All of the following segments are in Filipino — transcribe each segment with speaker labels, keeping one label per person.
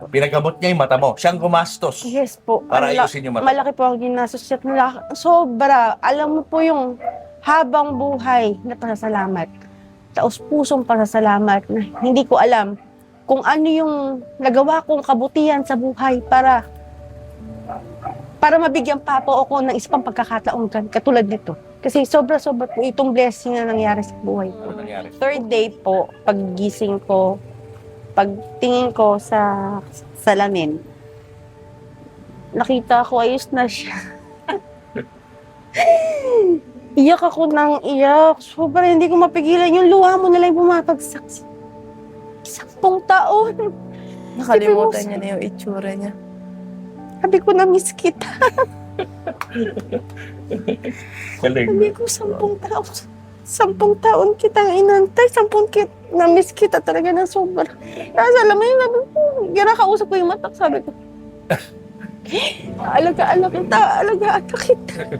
Speaker 1: Pinagamot niya yung mata mo. Siyang gumastos.
Speaker 2: Yes po.
Speaker 1: Para ayusin yung mata.
Speaker 2: Malaki po ang ginastos niya. Sobra. Alam mo po yung habang buhay na pasasalamat. Taos pusong pasasalamat na hindi ko alam kung ano yung nagawa kong kabutihan sa buhay para mabigyan pa po ako ng isang pagkakataon katulad nito. Kasi sobra-sobra po itong blessing na nangyari sa buhay ko.
Speaker 1: Ano nangyari?
Speaker 2: Third day po, paggising ko, pagtingin ko sa salamin, nakita ko ayos na siya. Iyak ako ng iyak. Sobra, hindi ko mapigilan. Yung luha mo na lang bumabagsak. 10 taon.
Speaker 3: Nakalimutan niya na yung itsura niya.
Speaker 2: Sabi ko, na-miss kita.
Speaker 1: Galing.
Speaker 2: Sabi ko, 10 taon. 10 taon kitang inantay. 10 na-miss kita talaga na sobra. Tapos alam mo yun, sabi ko, ginakausap ko yung mata. Sabi ko, alaga kita.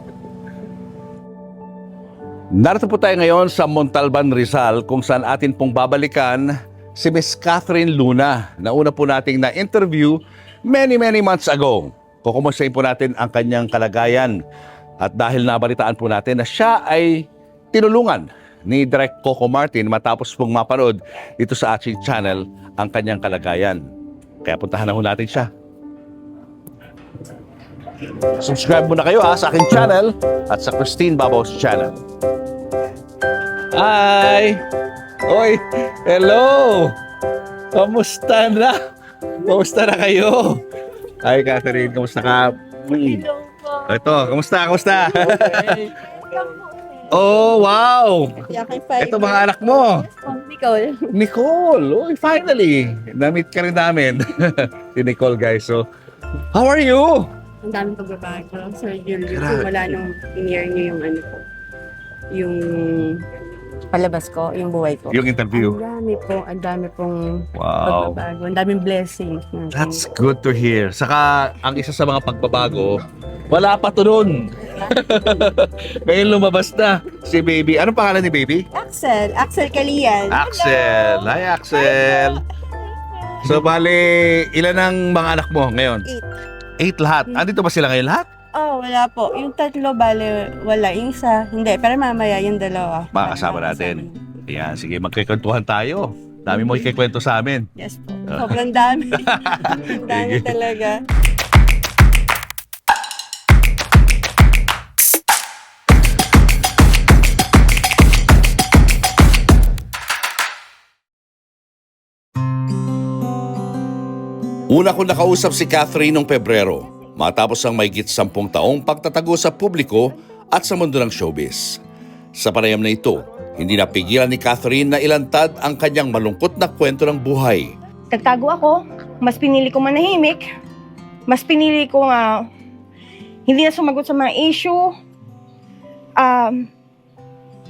Speaker 1: Narito po tayo ngayon sa Montalban, Rizal, kung saan atin pong babalikan si Miss Catherine Luna. Nauna po nating na-interview many months ago. Kukumustahin po natin ang kanyang kalagayan. At dahil nabalitaan po natin na siya ay tinulungan ni Direk Coco Martin matapos pong mapanood dito sa ating channel ang kanyang kalagayan. Kaya puntahan na ho natin siya. Subscribe muna kayo sa aking channel at sa Christine Babos channel. Hi! Oy! Hello! Kamusta na? Kamusta na kayo? Hi, Catherine. Kamusta ka? Ito, kamusta? Oh, wow! Ito mga anak mo.
Speaker 3: Nicole.
Speaker 1: Nicole! Oy, finally! Na-meet ka rin namin. Si Nicole, guys. So, how are you?
Speaker 2: Ang daming pagbabago. Sir Julio,
Speaker 1: Grabe.
Speaker 2: wala nung in-year niyo yung ano ko. Yung palabas ko, yung buhay ko.
Speaker 1: Yung interview.
Speaker 2: Ang dami pong
Speaker 1: Wow.
Speaker 2: pagbabago. Ang daming blessings.
Speaker 1: That's good to hear. Saka, ang isa sa mga pagbabago, wala pa to nun. Ngayon lumabas na si Baby. Anong pangalan ni Baby?
Speaker 2: Axel Calian.
Speaker 1: Axel. Hi, Axel. So, bale, ilan ang mga anak mo ngayon? 8 lahat. Andito ba sila ngayon lahat?
Speaker 2: Oh, wala po. Yung tatlo, bale, wala. Yung isa, hindi. Pero mamaya, yung dalawa.
Speaker 1: Makakasama natin. Ayan, sige, magkikwentuhan tayo. Dami mo ikikwento sa amin.
Speaker 2: Yes po. Sobrang dami. Ang dami
Speaker 1: Sige.
Speaker 2: talaga.
Speaker 1: Una ko nakausap si Catherine noong Pebrero, matapos ang mahigit 10 taong pagtatago sa publiko at sa mundo ng showbiz. Sa panayam na ito, hindi napigilan ni Catherine na ilantad ang kanyang malungkot na kwento ng buhay.
Speaker 2: Nagtago ako. Mas pinili ko manahimik. Mas pinili ko nga hindi na sumagot sa mga issue.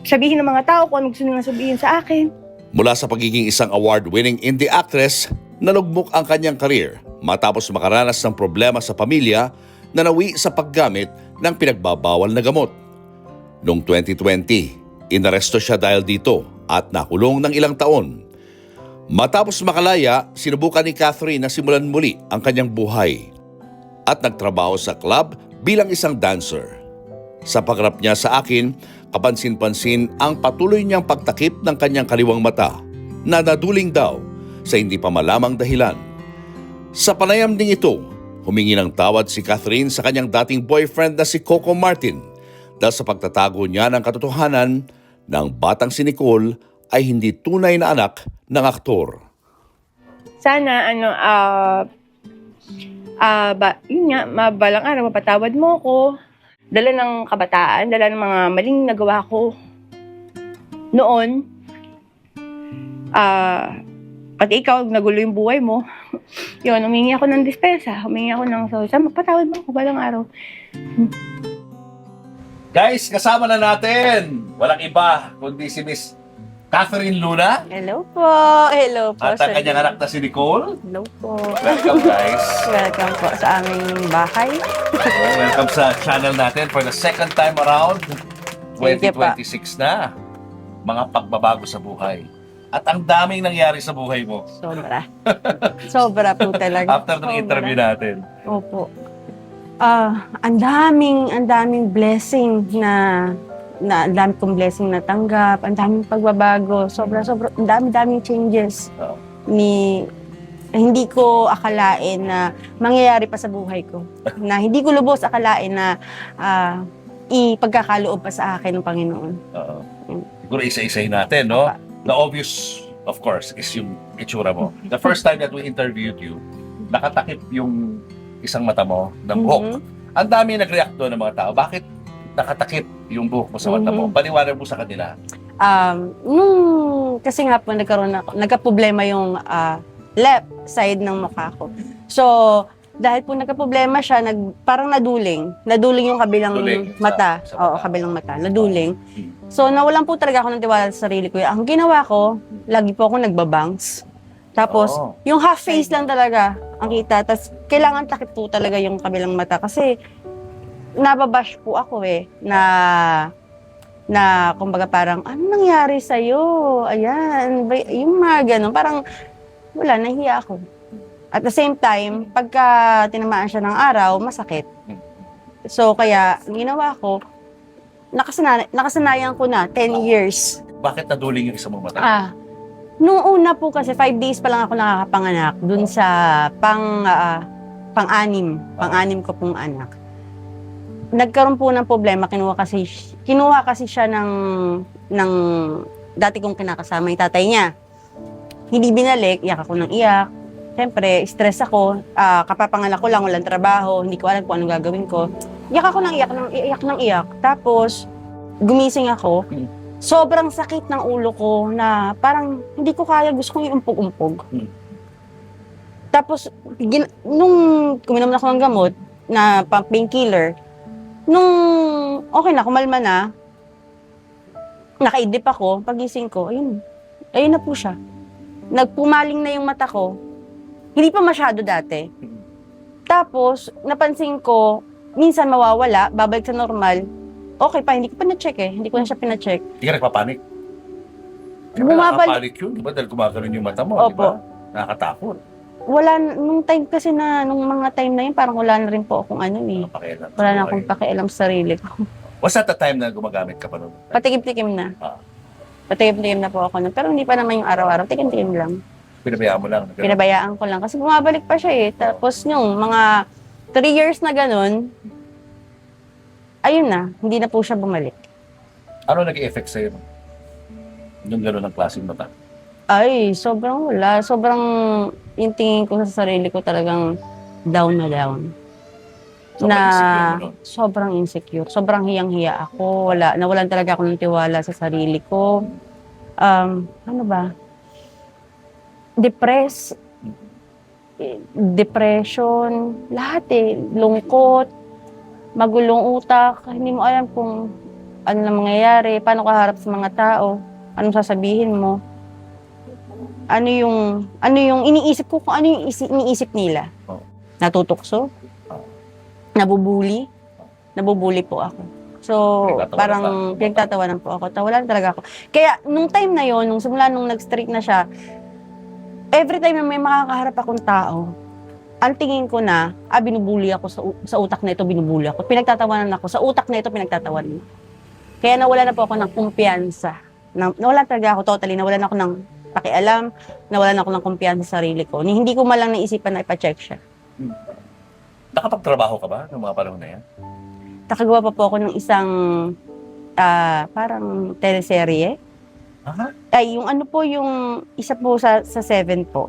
Speaker 2: Sabihin ng mga tao kung ano gusto nila sabihin sa akin.
Speaker 1: Mula sa pagiging isang award-winning indie actress, nalugmok ang kanyang career matapos makaranas ng problema sa pamilya na nawi sa paggamit ng pinagbabawal na gamot. Noong 2020, inaresto siya dahil dito at nakulong ng ilang taon. Matapos makalaya, sinubukan ni Catherine na simulan muli ang kanyang buhay at nagtrabaho sa club bilang isang dancer. Sa pagharap niya sa akin, kapansin-pansin ang patuloy niyang pagtakip ng kanyang kaliwang mata na naduling daw sa hindi pa malamang dahilan. Sa panayam ding ito, humingi ng tawad si Catherine sa kanyang dating boyfriend na si Coco Martin dahil sa pagtatago niya ng katotohanan ng batang si Nicole ay hindi tunay na anak ng aktor.
Speaker 2: Sana, yun nga, balang araw, mapatawad mo ko. Dala ng kabataan, dala ng mga maling nagawa ko noon. Pati ikaw, nagulo yung buhay mo. Yun, humingi ako ng dispensa. Humingi ako ng sorry. Sana mapatawad mo ko balang araw.
Speaker 1: Guys, kasama na natin! Walang iba kundi si Miss Catherine Luna
Speaker 2: Hello po. Hello po.
Speaker 1: at ang kanyang anak na si Nicole.
Speaker 2: Hello po.
Speaker 1: Welcome, guys.
Speaker 2: Welcome po sa aming bahay.
Speaker 1: Welcome sa channel natin for the second time around.
Speaker 2: Thank you, pa.
Speaker 1: 2026 na. Mga pagbabago sa buhay. At ang daming nangyari sa buhay mo
Speaker 2: Sobra. Sobra po talaga.
Speaker 1: after ng
Speaker 2: Sobra.
Speaker 1: interview natin.
Speaker 2: Opo. Ang daming blessing ang dami kong blessing na tanggap, ang daming pagbabago, sobra, ang daming changes
Speaker 1: Oo.
Speaker 2: hindi ko akalain na mangyayari pa sa buhay ko. Na hindi ko lubos akalain na ipagkakaloob pa sa akin ng Panginoon.
Speaker 1: Oo. Siguro isa-isahin natin, no? The obvious, of course, is yung itsura mo. The first time that we interviewed you, nakatakip yung isang mata mo ng buhok. Ang dami nag-react doon ng mga tao. Bakit nakatakip yung buhok mo sa mata mo? Paliwanag mo sa kanila.
Speaker 2: Kasi nga po nagka-problema yung left side ng mukha ko. So, dahil po nagka-problema siya, parang naduling yung kabilang
Speaker 1: Duling
Speaker 2: mata.
Speaker 1: sa
Speaker 2: Oo,
Speaker 1: mata.
Speaker 2: kabilang mata. Naduling. So, nawalan po talaga ako ng tiwala sa sarili ko. Ang ginawa ko, lagi po ako nagbabangs. Tapos,
Speaker 1: Oo.
Speaker 2: yung half face lang talaga ang kita. Tapos, kailangan takip po talaga yung kabilang mata. Kasi, nababash po ako na kumbaga parang, ano nangyari sa'yo? Ayan, yung mga ganun. Parang, wala, nahiya ako. At the same time, pagka tinamaan siya ng araw, masakit. So, kaya, ang ginawa ko, nakasanayan ko na, 10 years.
Speaker 1: Bakit naduling yung isang mata?
Speaker 2: Noong una po kasi, 5 days pa lang ako nakakapanganak dun sa pang-anim ko pong anak. Nagkaroon po ng problema, kinuha kasi siya ng dati kong kinakasama, yung tatay niya. Hindi binalik, iyak ako ng iyak. Siyempre, stress ako, kapapanganak ko lang, walang trabaho, hindi ko alam kung anong gagawin ko. Iyak ako ng iyak. Tapos, gumising ako, sobrang sakit ng ulo ko na parang hindi ko kaya, gusto kong iumpog-umpog. Tapos, nung kuminom ako ng gamot na painkiller, nung okay na, kumalma na, nakaidip ako, pagising ko, ayun na po siya. Nagpumaling na yung mata ko, hindi pa masyado dati. Tapos, napansin ko, minsan mawawala, babalik sa normal, okay pa, hindi ko pa na-check hindi ko na siya pina-check.
Speaker 1: Hindi ka nagpapanik?
Speaker 2: Bumabalik.
Speaker 1: Nakapanik yun, di ba? Dahil gumagano'n yung mata mo, di
Speaker 2: Opo.
Speaker 1: ba? Nakakatakot.
Speaker 2: Wala, nung time kasi nung mga time na yun, parang wala na rin po akong
Speaker 1: Pakialam.
Speaker 2: wala na akong pakialam sa sarili ko.
Speaker 1: Was that the time na gumagamit ka pa nun?
Speaker 2: Patikim-tikim na.
Speaker 1: Ah.
Speaker 2: Patikim-tikim na po ako nun. Pero hindi pa naman yung araw-araw, tikim-tikim lang.
Speaker 1: Pinabayaan mo lang.
Speaker 2: Pinabayaan ko lang. Kasi bumabalik pa siya Tapos yung mga 3 years na ganun, ayun na, hindi na po siya bumalik.
Speaker 1: Ano nag-i-effect sa'yo? Yung gano'n ng klaseng mata?
Speaker 2: Ay, sobrang wala. Sobrang yung tingin ko sa sarili ko talagang down na down.
Speaker 1: Sobrang insecure mo nun?
Speaker 2: Sobrang insecure. Sobrang hiyang-hiya ako. Nawalan talaga ako ng tiwala sa sarili ko. Ano ba? Depression, lahat lungkot, magulong utak, hindi mo alam kung ano na mangyayari, paano ka harap sa mga tao, anong sasabihin mo, ano yung iniisip ko, kung ano yung iniisip nila.
Speaker 1: Oh.
Speaker 2: Natutukso, nabubuli po ako. So, parang pinagtatawanan po ako. Tawalan talaga ako. Kaya, nung time na yon, nung nag-strict na siya, every time na may makakaharap akong tao, ang tingin ko na, binubuli ako sa utak na ito, binubuli ako. Pinagtatawanan ako. Sa utak na ito, pinagtatawanan. Kaya nawala na po ako ng kumpiyansa. Nawala talaga ako totally. Nawala na ako ng pakialam. Nawala na ako ng kumpiyansa sa sarili ko. Hindi ko malang naisipan na ipacheck siya.
Speaker 1: Nakapagtrabaho ka ba ng mga panahon na yan?
Speaker 2: Nakagawa pa po ako ng isang parang teleserye.
Speaker 1: Aha.
Speaker 2: Ay, yung ano po, yung isa po sa 7 po.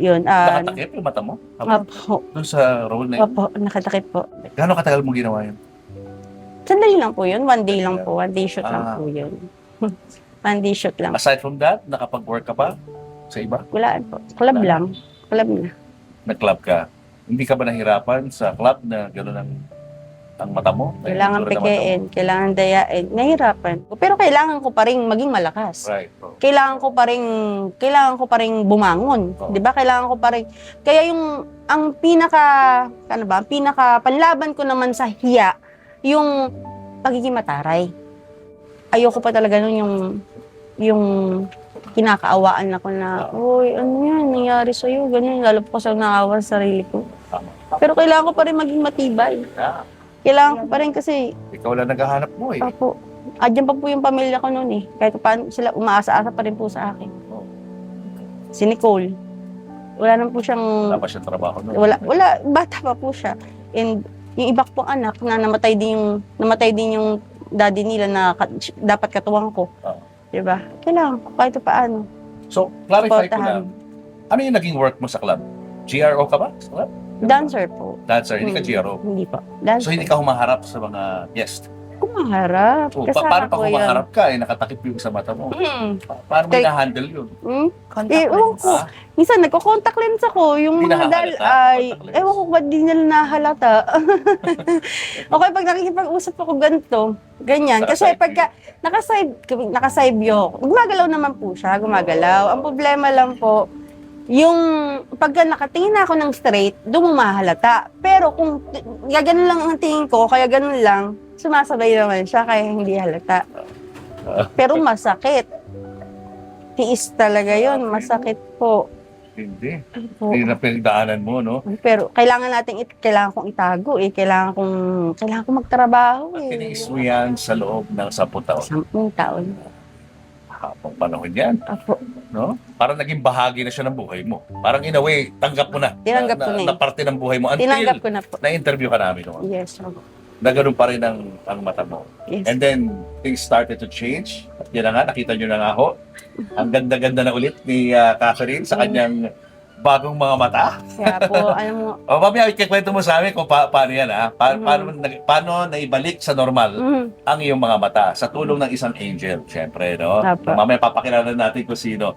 Speaker 2: Yun.
Speaker 1: Nakatakip yung mata mo?
Speaker 2: Opo.
Speaker 1: Doon sa role na yun?
Speaker 2: Opo, nakatakip po.
Speaker 1: Gano'ng katagal mo ginawa yun?
Speaker 2: Sandali lang po yun. 1 day lang po. 1 day shoot lang po yun. 1 day shoot lang.
Speaker 1: Aside from that, nakapag-work ka pa sa iba?
Speaker 2: Wala po. Club lang. Club na.
Speaker 1: Nag-club ka? Hindi ka ba nahirapan sa club na gano'n ang mata mo?
Speaker 2: Kailangan pikein. Kailangan dayain. Nahirapan. Pero kailangan ko pa rin maging malakas.
Speaker 1: Right. Oh.
Speaker 2: Kailangan ko pa rin bumangon.
Speaker 1: Oo.
Speaker 2: 'Di ba? Kailangan ko pa rin. Kaya ang pinaka panlaban ko naman sa hiya, yung pagiging mataray. Ayoko pa talaga nun yung kinakaawaan ako na, uy, ano yan, nangyari sa'yo, ganyan. Lalo po kasi ako naawa sa sarili ko. Pero kailangan ko pa rin maging matibay. Kailangan ko pa rin kasi,
Speaker 1: Ikaw lang naghahanap mo eh.
Speaker 2: Opo, adyan pa po yung pamilya ko noon eh. Kahit paano sila, umaasa-asa pa rin po sa akin. Si Nicole, wala naman po siyang,
Speaker 1: Wala pa siyang trabaho no?
Speaker 2: wala, bata pa po siya. And yung iba pong anak na namatay din yung daddy nila na dapat katuwang ko.
Speaker 1: Oo.
Speaker 2: Diba? Kailangan ko kahit paano.
Speaker 1: So, clarify ko
Speaker 2: Supportahan.
Speaker 1: lang. Ano yung naging work mo sa club? GRO ka ba? Sa club?
Speaker 2: Dancer po.
Speaker 1: Dancer, hindi ka GRO.
Speaker 2: Hindi po.
Speaker 1: So,
Speaker 2: Dancer.
Speaker 1: hindi ka humaharap sa mga guest.
Speaker 2: Kumaharap.
Speaker 1: So,
Speaker 2: Kasama
Speaker 1: paano pag
Speaker 2: ko yun.
Speaker 1: humaharap ka, nakatakip yung sa mata mo? Paano mo
Speaker 2: Take-
Speaker 1: na-handle yun?
Speaker 3: Contact
Speaker 2: Ewan
Speaker 3: lens.
Speaker 2: ko. Minsan nagko-contact lens ako. Yung
Speaker 1: Hindi
Speaker 2: mga
Speaker 1: nahahalata,
Speaker 2: ay,
Speaker 1: contact lens.
Speaker 2: ewan ko ba't di nila nahalata. Okay, pag nakikipag-usap ako ganito, ganyan. Kasi
Speaker 1: Naka-side
Speaker 2: pagka naka-side view, gumagalaw naman po siya, gumagalaw. Ang problema lang po, yung pagka nakatingin na ako ng straight, doon mo mahalata. Pero kung gaganon lang ang tingin ko, kaya ganun lang, sumasabay naman siya, kaya hindi halata. Pero masakit. Tiis talaga yon, masakit po.
Speaker 1: Hindi.
Speaker 2: Po.
Speaker 1: Hindi na pinagdaanan mo, no?
Speaker 2: Pero kailangan kong itago eh, kailangan kong magtrabaho
Speaker 1: At
Speaker 2: eh.
Speaker 1: tiniis mo yan sa loob ng 10 taon.
Speaker 2: 10 taon.
Speaker 1: Habang panahon yan,
Speaker 2: Apo.
Speaker 1: no? Parang naging bahagi na siya ng buhay mo. Parang in a way, tanggap mo na.
Speaker 2: Tinanggap ko na eh.
Speaker 1: Na parte ng buhay mo.
Speaker 2: Tinanggap
Speaker 1: Until
Speaker 2: ko na po.
Speaker 1: na-interview ka namin noon.
Speaker 2: Yes, opo.
Speaker 1: Na ganun pa rin ang mata mo.
Speaker 2: Yes.
Speaker 1: And then, things started to change. At yan na nga, nakita nyo na nga ho. Ang ganda-ganda na ulit ni Catherine sa kanyang bagong mga mata.
Speaker 2: Kaya po, alam mo,
Speaker 1: O, mamaya, ikikwento mo sa amin kung paano yan, ha? Paano naibalik sa normal ang iyong mga mata sa tulong ng isang angel, syempre, no?
Speaker 2: Tapa.
Speaker 1: Mamaya papakilala natin kung sino.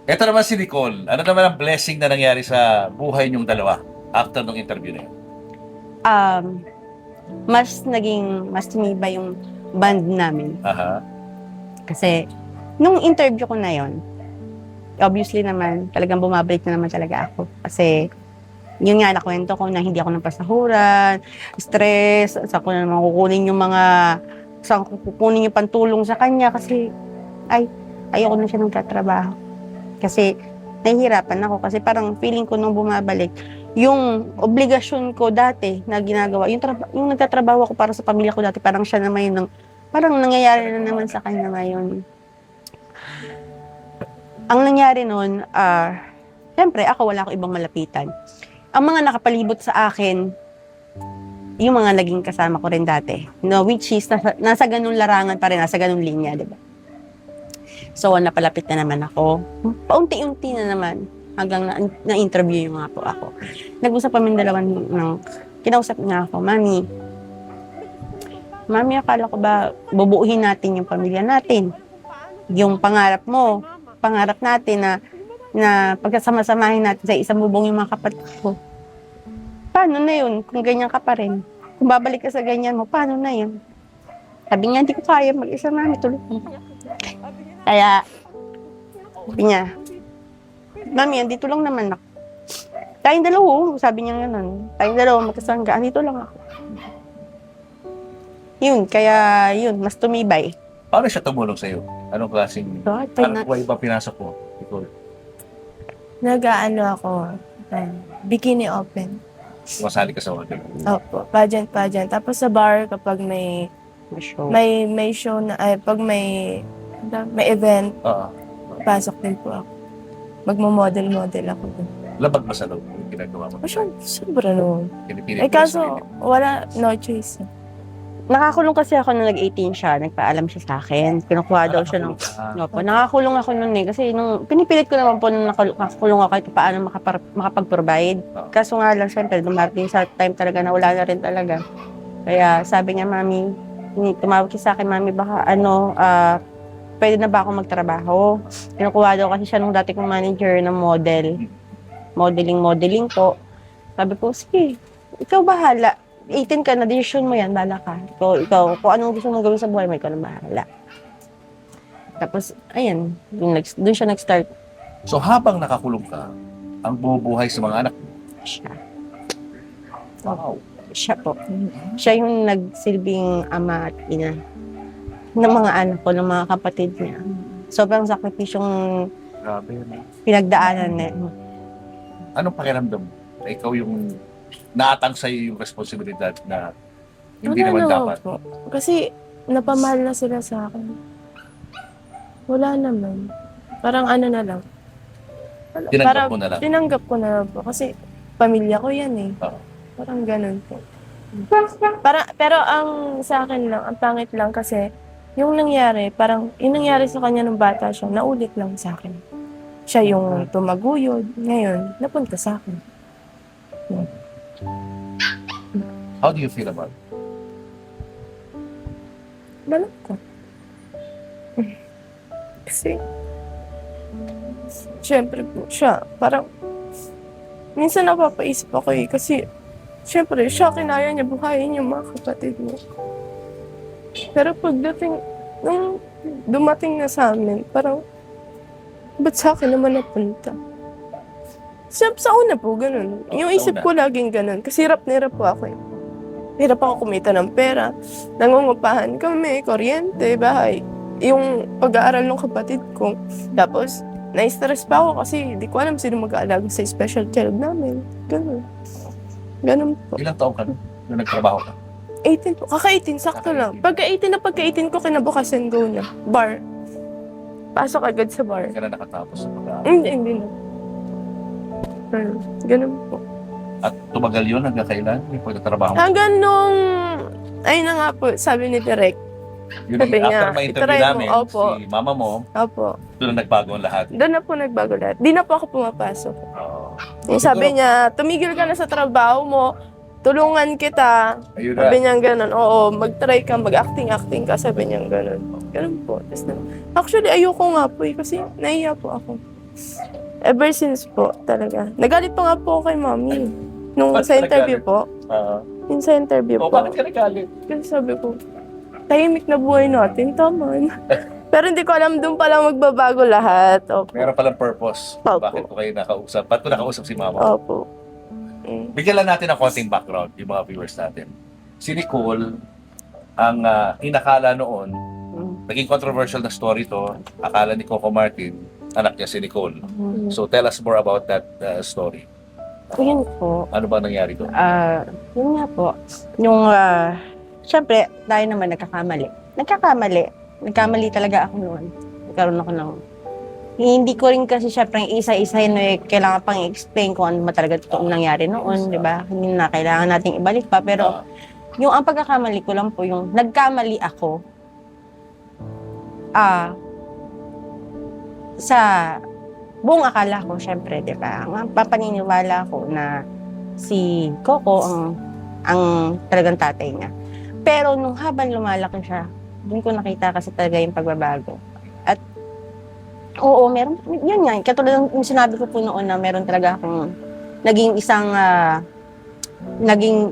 Speaker 1: Ito naman si Nicole. Ano naman ang blessing na nangyari sa buhay niyong dalawa after ng interview na yun?
Speaker 2: mas tumibay yung band namin.
Speaker 1: Aha.
Speaker 2: Kasi, nung interview ko na yon, obviously naman, talagang bumabalik na naman talaga ako. Kasi, yun nga, nakwento ko na hindi ako napasahuran, stress, saan ko na naman kukunin yung saan ko kukunin yung pantulong sa kanya kasi, ayoko na siya nagtatrabaho. Kasi, nahihirapan ako kasi parang feeling ko nung bumabalik, yung obligasyon ko dati na ginagawa, yung nagtatrabaho ako para sa pamilya ko dati, parang siya naman yun, parang nangyayari na naman sa kanya ngayon. Ang nangyari nun, siyempre, ako wala akong ibang malapitan. Ang mga nakapalibot sa akin, yung mga naging kasama ko rin dati, no, which is, nasa ganung larangan pa rin, nasa ganung linya, di ba? So, napalapit na naman ako. Paunti-unti na naman, hanggang na-interview yung nga po ako. Nag-usap kami dalawan kinausap nga ako, Mami, akala ko ba bubuuhin natin yung pamilya natin? Yung pangarap mo, pangarap natin na pagkasama-samahin natin sa isang bubong yung mga kapatid ko. Paano na yun kung ganyan ka pa rin? Kung babalik ka sa ganyan mo, paano na yun? Sabi niya, hindi ko kaya mag-isa, Mami, tulog mo. Kaya, sabi niya, Mami, andito lang naman ako. Tayong dalawa, sabi niya gano'n. Tayong dalawa, magkasangga, andito lang ako. Yun, kaya yun, mas tumibay.
Speaker 1: Paano siya tumulong sa'yo? Anong klaseng... Anong buhay ba pinasok mo? Nicole?
Speaker 3: Nag-ano ako, bikini open.
Speaker 1: Masali ka sa hotel.
Speaker 3: Opo, pageant. Tapos sa bar, kapag may
Speaker 2: Show.
Speaker 3: may show na, pag may event,
Speaker 1: Oo.
Speaker 3: pasok din po ako. Magmo-model ako dun.
Speaker 1: Labag ba sa loob yung ginagawa mo?
Speaker 3: Sobra no.
Speaker 1: Pinipilit mo
Speaker 3: Eh
Speaker 1: yung
Speaker 3: kaso,
Speaker 1: sarili mo.
Speaker 3: wala, no choice.
Speaker 2: Nakakulong kasi ako nung nag-18 siya, nagpaalam siya sa akin. Kinukuha daw siya ng... Opo, nakakulong ako nun eh. Kasi nung pinipilit ko naman po nung nakakulong ako kahit paano makapag-provide. Kaso nga lang, syempre, dumating sa time talaga na wala na rin talaga. Kaya sabi niya, Mami, tumawag siya sa akin, Mami, baka pwede na ba ako magtrabaho? Kinukuha daw kasi siya nung dati kong manager ng model. Modeling po. Sabi ko, sige, ikaw bahala. 18 ka na, decision mo yan, bahala ka. Ikaw, kung anong gusto mong gawin sa buhay mo, ikaw na bahala. Tapos, ayan, doon siya nag-start.
Speaker 1: So habang nakakulong ka, ang bumubuhay sa mga anak mo.
Speaker 2: Siya.
Speaker 1: Wow.
Speaker 2: Siya po. Siya yung nagsilbing ama at ina ng mga anak ko, ng mga kapatid niya. sobrang sakripisyong
Speaker 1: Grabe yun.
Speaker 2: pinagdaanan na.
Speaker 1: Anong pakiramdam mo? Na ikaw yung naatang sa'yo yung responsibilidad na hindi
Speaker 3: Wala
Speaker 1: naman
Speaker 3: naman
Speaker 1: dapat.
Speaker 3: po. Kasi napamahal na sila sa akin. Wala naman. Parang ano na lang.
Speaker 1: Tinanggap mo na lang.
Speaker 3: Tinanggap ko na lang po. Kasi pamilya ko yan eh.
Speaker 1: Oo.
Speaker 3: Parang ganun po. Pero ang sa akin lang, ang pangit lang kasi yung nangyari, parang yung nangyari sa kanya nung bata siya, naulit lang sa akin. Siya yung tumaguyod. Ngayon, napunta sa akin.
Speaker 1: How do you feel about it?
Speaker 3: Malungkot. Kasi, syempre po, siya, parang, minsan napapaisip ako eh, kasi, syempre, siya kinaya niya buhayin yung mga kapatid mo. Pero pagdating, nung dumating na sa amin, parang, ba't sa akin naman napunta? Sa una po, ganun. Yung
Speaker 1: Sa
Speaker 3: isip
Speaker 1: una.
Speaker 3: ko laging ganun, kasi hirap na hirap po ako eh. Hirap ako kumita ng pera. Nangungupahan kami, kuryente, bahay. Yung pag-aaral ng kapatid ko. Tapos, na-stress pa ako kasi di ko alam sino mag-aalaga sa special child namin. Ganun. Ganun po.
Speaker 1: Ilang taong ka nung nagtrabaho ka?
Speaker 3: 18 po. Kaka-18, sakto lang. Pagka-18 ko, kinabukasan go na. Bar. Pasok agad sa bar.
Speaker 1: Hindi ka na nakatapos sa pag-aaral.
Speaker 3: Hindi na. Ganun po.
Speaker 1: At tumagal yun hanggang kailan? Yung pagtatrabaho mo?
Speaker 3: Hanggang nung, ayun na nga po, sabi ni Direk.
Speaker 1: Yun,
Speaker 3: sabi
Speaker 1: after
Speaker 3: niya,
Speaker 1: ma-interview
Speaker 3: itry mo,
Speaker 1: namin,
Speaker 3: opo.
Speaker 1: si mama mo,
Speaker 3: Opo.
Speaker 1: doon na nagbago ang lahat.
Speaker 3: Doon na po nagbago lahat. Di na po ako pumapasok.
Speaker 1: Oo.
Speaker 3: Yung sabi niya, tumigil ka na sa trabaho mo, tulungan kita.
Speaker 1: Ayun na.
Speaker 3: Sabi niya gano'n, oo, mag-try ka, mag-acting ka, sabi niya gano'n. Gano'n po. Actually, ayoko nga po eh, kasi nahiya po ako. Ever since po, talaga. Nagalit pa nga po ako kay mami. Nung
Speaker 1: Ba't
Speaker 3: sa
Speaker 1: ka
Speaker 3: interview
Speaker 1: nagalit?
Speaker 3: po, yung sa interview
Speaker 1: O,
Speaker 3: po.
Speaker 1: bakit ka nagalit?
Speaker 3: Kasi sabi ko, tahimik na buhay natin, tama na. Pero hindi ko alam, doon pala magbabago lahat. Opo.
Speaker 1: Meron palang purpose.
Speaker 3: Opo.
Speaker 1: Bakit ko kayo nakausap? Ba't ko nakausap si mama?
Speaker 3: Opo.
Speaker 1: Bigyan lang natin ng konting background, yung mga viewers natin. Si Nicole, ang inakala noon, naging controversial na story to, akala ni Coco Martin, anak niya si Nicole. So tell us more about that story.
Speaker 2: Yun po.
Speaker 1: Ano ba nangyari doon?
Speaker 2: Yun nga po. Yung, syempre, tayo naman nagkakamali. Nagkamali talaga ako noon. Nagkaroon ako ng... Hindi ko rin kasi syempre isa-isahin na kailangan pang i-explain kung ano ba talaga totoong nangyari noon, di ba? Hindi na kailangan nating ibalik pa. Pero yung ang pagkakamali ko lang po, yung nagkamali ako sa buong akala ko, syempre, di ba? Ang papaniniwala ko na si Coco ang talagang tatay niya. Pero nung habang lumalaki siya, doon ko nakita kasi talaga yung pagbabago. At oo, meron, yun nga, katulad ng sinabi ko po noon na meron talaga akong naging isang,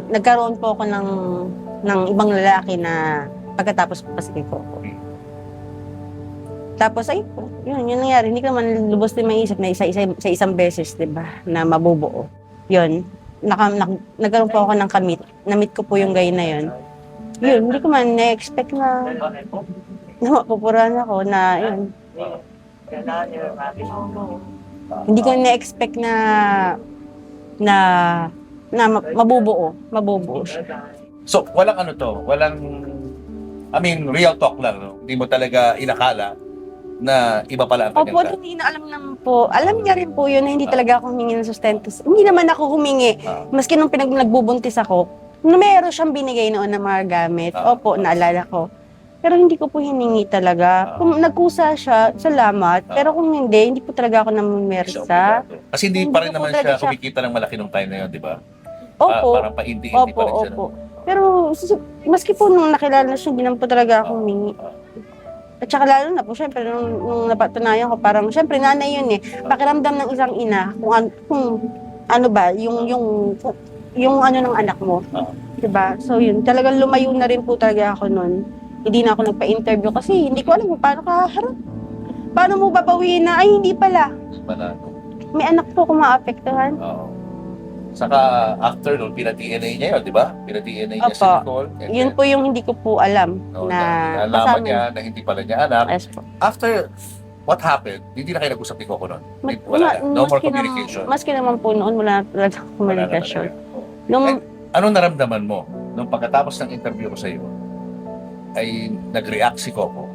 Speaker 2: nagkaroon po ako ng ibang lalaki na pagkatapos po kasi kay Coco. Tapos ayun po, yun nangyari. Hindi ko naman lubos din maisip na sa isang beses, di ba, na mabubuo. Yun, nagkaroon po ako ng kamit. Na-meet ko po yung guy na yun. Yun, hindi ko man na-expect na mapupuran ako na yun. Hindi ko na-expect na mabubuo siya.
Speaker 1: So, walang ano to, real talk lang, no? Hindi mo talaga inakala na iba pala ang
Speaker 2: Opo,
Speaker 1: kanyang
Speaker 2: hindi na alam naman po. Alam niya rin po yun na hindi talaga ako humingi ng sustento. Hindi naman ako humingi. Maski nung nagbubuntis ako, na meron siyang binigay noon ng mga gamit. Opo, naalala ko. Pero hindi ko po hiningi talaga. Kung nagkusa siya, salamat. Pero kung hindi po talaga ako namumersa.
Speaker 1: Kasi hindi
Speaker 2: Hindi
Speaker 1: pa rin
Speaker 2: ko po
Speaker 1: naman
Speaker 2: talaga
Speaker 1: siya
Speaker 2: siya-
Speaker 1: kumikita ng malaki nung time na yun, di ba?
Speaker 2: Opo,
Speaker 1: Parang paindi-indi pa rin siya.
Speaker 2: opo. Pero maski po nung nakilala na siya, hindi naman po talaga ako humingi. At saka lalo na po, syempre, nung napatunayan ko, parang, syempre, nanay yun eh. Pakiramdam ng isang ina, kung ano ba, yung ano ng anak mo. Diba? So yun, talagang lumayo na rin po talaga ako nun. Hindi na ako nagpa-interview kasi hindi ko alam kung paano kaharap. Paano mo babawiin na, ay hindi pala. May anak po kung maapektuhan.
Speaker 1: Saka after nun, pina-DNA niya yun, di ba? Pina-DNA niya si
Speaker 2: Opo.
Speaker 1: Nicole. And
Speaker 2: Yun
Speaker 1: then,
Speaker 2: po yung hindi ko po alam na
Speaker 1: nalaman niya na hindi pala niya anak.
Speaker 2: Yes po.
Speaker 1: After what happened? Hindi na kayo nag-usap ni Coco noon?
Speaker 2: Ma-
Speaker 1: Wala na. No more
Speaker 2: maski
Speaker 1: communication.
Speaker 2: Maski naman po noon, wala na talagang
Speaker 1: Wala na
Speaker 2: komunikasyon.
Speaker 1: talaga.
Speaker 2: Nung,
Speaker 1: Anong naramdaman mo nung pagkatapos ng interview ko sa iyo ay nag-react si Coco?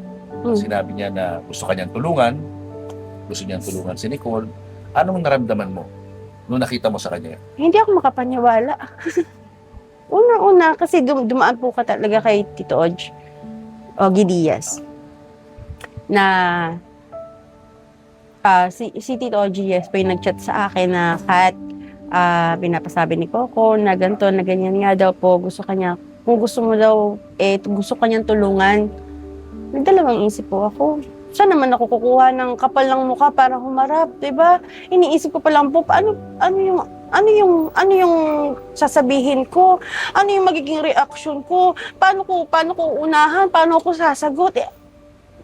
Speaker 1: Sinabi niya na gusto kanyang tulungan, gusto niyang tulungan si Nicole. Anong naramdaman mo nung nakita mo sa kanya?
Speaker 2: hindi ako makapaniwala. Una-una, kasi dumaan po ka talaga kay Tito Ogie Diaz. Na si Tito Ogie Diaz pa yung nag-chat sa akin na pinapasabi ni Coco na ganito, na ganyan nga daw po, kung gusto mo daw, gusto kanyang tulungan. Nagdalawang isip po ako. Saan naman ako kukuha ng kapal ng mukha para humarap, 'di ba? Iniisip ko pa lang po, ano yung sasabihin ko? Ano yung magiging reaction ko? Paano ko unahan? Paano ko sasagot?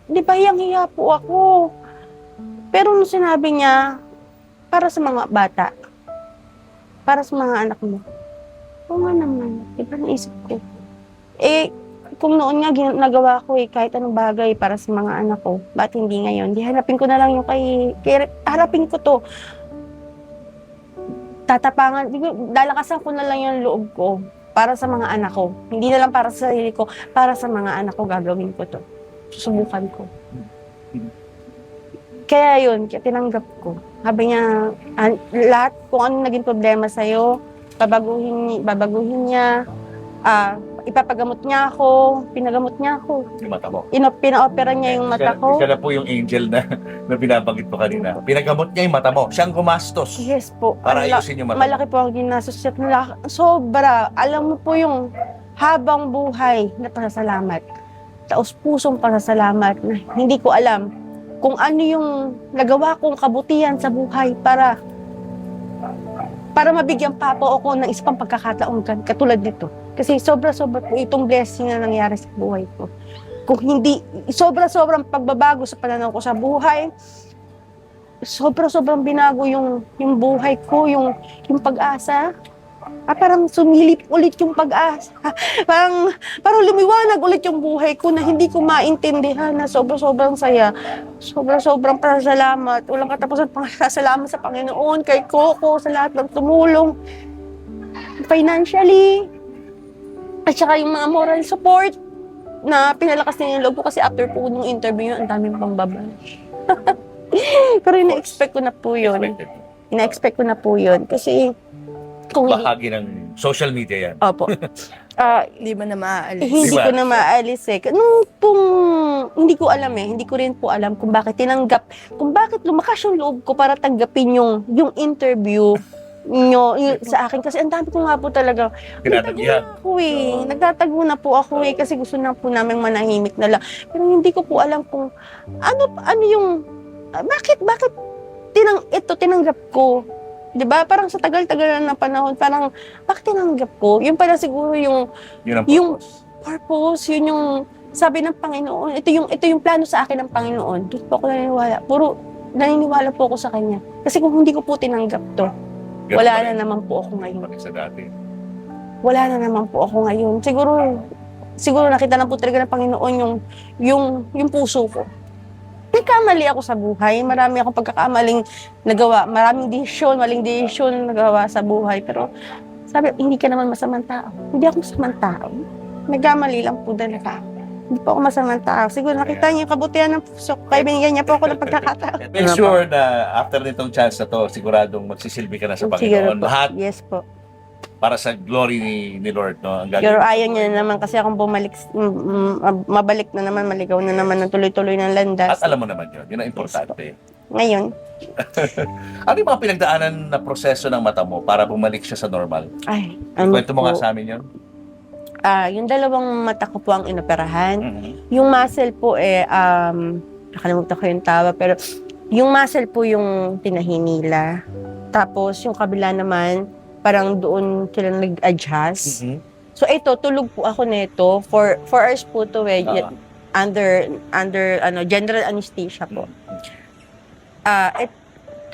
Speaker 2: 'Di ba, hiyang-hiya po ako. Pero nung sinabi niya, para sa mga bata, para sa mga anak mo, oo nga naman, 'di ba, naisip ko. Kung noon nga nagawa ko kahit anong bagay para sa mga anak ko, ba't hindi ngayon? Di hanapin ko na lang yung harapin ko to. Tatapangan, lalakasan ko na lang yung loob ko para sa mga anak ko. Hindi na lang para sa sarili ko, para sa mga anak ko gagawin ko to. Susubukan ko. Kaya tinanggap ko. Sabi niya, lahat kung ano naging problema sa'yo, babaguhin niya, ipapagamot niya ako, pinagamot niya ako.
Speaker 1: Yung mata mo?
Speaker 2: Pina-opera niya yung mata ko.
Speaker 1: Siya na po yung angel na binabanggit ko kanina. Pinagamot niya yung mata mo. Siyang gumastos
Speaker 2: Yes po.
Speaker 1: para ayusin yung mata mo.
Speaker 2: Malaki po ang ginastos niya. Sobra. Alam mo po yung habang buhay na pasasalamat. Taos pusong pasasalamat na hindi ko alam kung ano yung nagawa kong kabutihan sa buhay para mabigyan pa po ako ng isang pagkakataon katulad nito. Kasi sobra-sobra po itong blessing na nangyari sa buhay ko. Kung hindi, sobra-sobrang pagbabago sa pananaw ko sa buhay, sobra-sobrang binago yung buhay ko, yung pag-asa. Parang sumilip ulit yung pag-asa. Parang lumiwanag ulit yung buhay ko na hindi ko maintindihan na sobra-sobrang saya. Sobra-sobrang pasasalamat. Walang katapusan pasasalamat sa Panginoon, kay Coco, sa lahat ng tumulong. Financially, at saka yung mga moral support na pinalakas din yung loob ko kasi after po nung interview yun, ang daming pambaba. Pero ina-expect ko na po yun. Ina-expect ko na po yun. Kasi kung
Speaker 1: bahagi ng social media yan.
Speaker 2: Opo.
Speaker 3: Hindi ba na maaalis?
Speaker 2: Hindi
Speaker 1: Diba?
Speaker 2: ko na maalis eh. Hindi ko alam eh. Hindi ko rin po alam kung bakit lumakas yung loob ko para tanggapin yung interview nyo sa akin. Kasi ang dami ko nga po talaga. Nagtatago na po ako eh. Kasi gusto na po namin manahimik na lang. Pero hindi ko po alam kung ano yung, bakit tinanggap ko. 'Di ba? Parang sa tagal-tagal na panahon, parang bakit tinanggap ko? Yun pala siguro
Speaker 1: Yun ang
Speaker 2: yung
Speaker 1: purpose.
Speaker 2: yun yung sabi ng Panginoon. Ito yung plano sa akin ng Panginoon. Doon po ako naniniwala. Naniniwala po ako sa Kanya. Kasi kung hindi ko po tinanggap to,
Speaker 1: Ganun
Speaker 2: wala
Speaker 1: pa
Speaker 2: na
Speaker 1: rin.
Speaker 2: naman po ako ngayon.
Speaker 1: Pati sa dati.
Speaker 2: Wala na naman po ako ngayon. Siguro nakita na po talaga ng Panginoon yung puso ko. Nagkamali ako sa buhay. Marami akong pagkakamaling nagawa. Maling desisyon nagawa sa buhay. Pero sabi, hindi ka naman masamang tao. Hindi ako masamang tao. Nagkamali lang po talaga. Hindi po ako masamang tao. Siguro nakita niyo yung kabutihan ng puso ko. Kaya binigyan niya po ako ng pagkakataon.
Speaker 1: Make sure na after nitong chance na to, siguradong magsisilbi ka na sa
Speaker 2: Siguro
Speaker 1: Panginoon.
Speaker 2: po.
Speaker 1: Lahat
Speaker 2: Yes po.
Speaker 1: para sa glory ni Lord. No? Ang
Speaker 2: Pero
Speaker 1: gagawin.
Speaker 2: ayaw niya na naman kasi akong mabalik na naman, maligaw na naman ng tuloy-tuloy ng landas.
Speaker 1: At alam mo naman yun. Yun ang importante.
Speaker 2: Ngayon,
Speaker 1: Ano yung mga pinagdaanan na proseso ng mata mo para bumalik siya sa normal? Kwento mo nga sa amin yun.
Speaker 2: Yung dalawang mata ko po ang inoperahan.
Speaker 1: Mhm.
Speaker 2: Yung muscle po nakalimutan ko yung tawa, pero yung muscle po yung tinahinila. Tapos yung kabila naman, parang doon sila nag-adjust.
Speaker 1: Mhm.
Speaker 2: So ito, tulog po ako nito. 4 hours po to under general anesthesia po.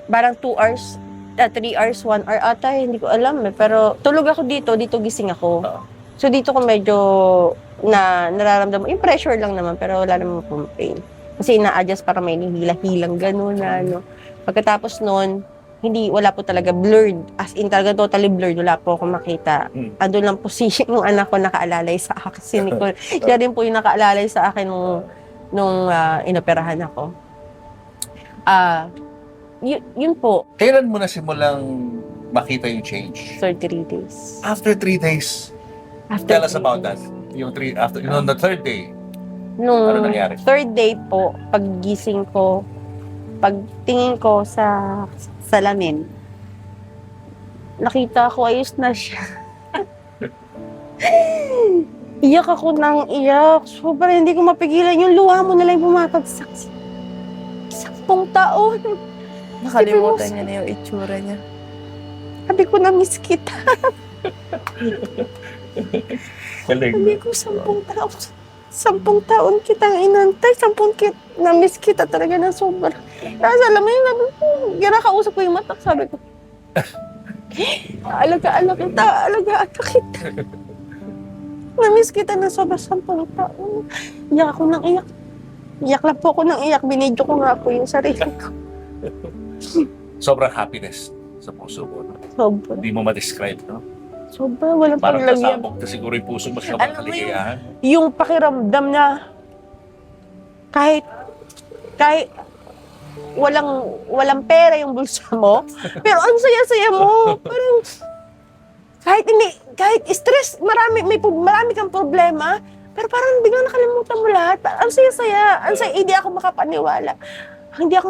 Speaker 2: Parang 2 hours, 3 hours, 1 hour ata, hindi ko alam eh. Pero tulog ako dito gising ako. So dito ko medyo nararamdaman, yung pressure lang naman, pero wala naman pong pain. Kasi ina-adjust para may hila-hilang gano'n na ano. Pagkatapos nun, wala po talaga blurred. As in talaga totally blurred. Wala po akong makita. Ando lang po yung anak ko nakaalalay sa akin. Si Nicole. Siya rin po yung nakaalalay sa akin nung inoperahan ako. Yun po,
Speaker 1: Kailan mo na simulang makita yung change?
Speaker 2: 33 days.
Speaker 1: After 3 days.
Speaker 2: After
Speaker 1: Tell us
Speaker 2: 3
Speaker 1: about that.
Speaker 2: days.
Speaker 1: Yung on the third day.
Speaker 2: Nung
Speaker 1: Ano nangyari?
Speaker 2: third day po, paggising ko, pagtingin ko sa salamin, nakita ko ayos na siya. Iyak ako ng iyak. Sobrang hindi ko mapigilan. Yung luha mo na lang bumatagsak. 10 taon.
Speaker 3: Nakalimutan niya na yung itsura niya.
Speaker 2: Sabi ko, na-miss kita.
Speaker 1: Galing.
Speaker 2: Sabi ko, 10 taon. 10 taon kitang inantay. Na-miss kita talaga na sobra. Tapos alam mo yun, ginakausap ko yung mata. Sabi ko, alaga kita. Na-miss kita na sobra 10 taon. Iyak ako ng iyak. Iyak lang po ako ng iyak. Binidyo ko nga po yung sarili ko.
Speaker 1: Sobrang happiness sa puso ko. No?
Speaker 2: Sobra.
Speaker 1: Hindi mo ma-describe, no?
Speaker 2: Sobra. Walang
Speaker 1: Parang
Speaker 2: paglagyan.
Speaker 1: kasabog na siguro yung puso mo sa
Speaker 2: Alam
Speaker 1: mga
Speaker 2: mo
Speaker 1: kaligayahan.
Speaker 2: Yung pakiramdam na kahit walang pera yung bulsa mo, pero ang saya-saya mo. Parang kahit stress, marami kang problema, pero parang biglang nakalimutan mo lahat. Ang saya-saya. Hindi ako makapaniwala. Hanggang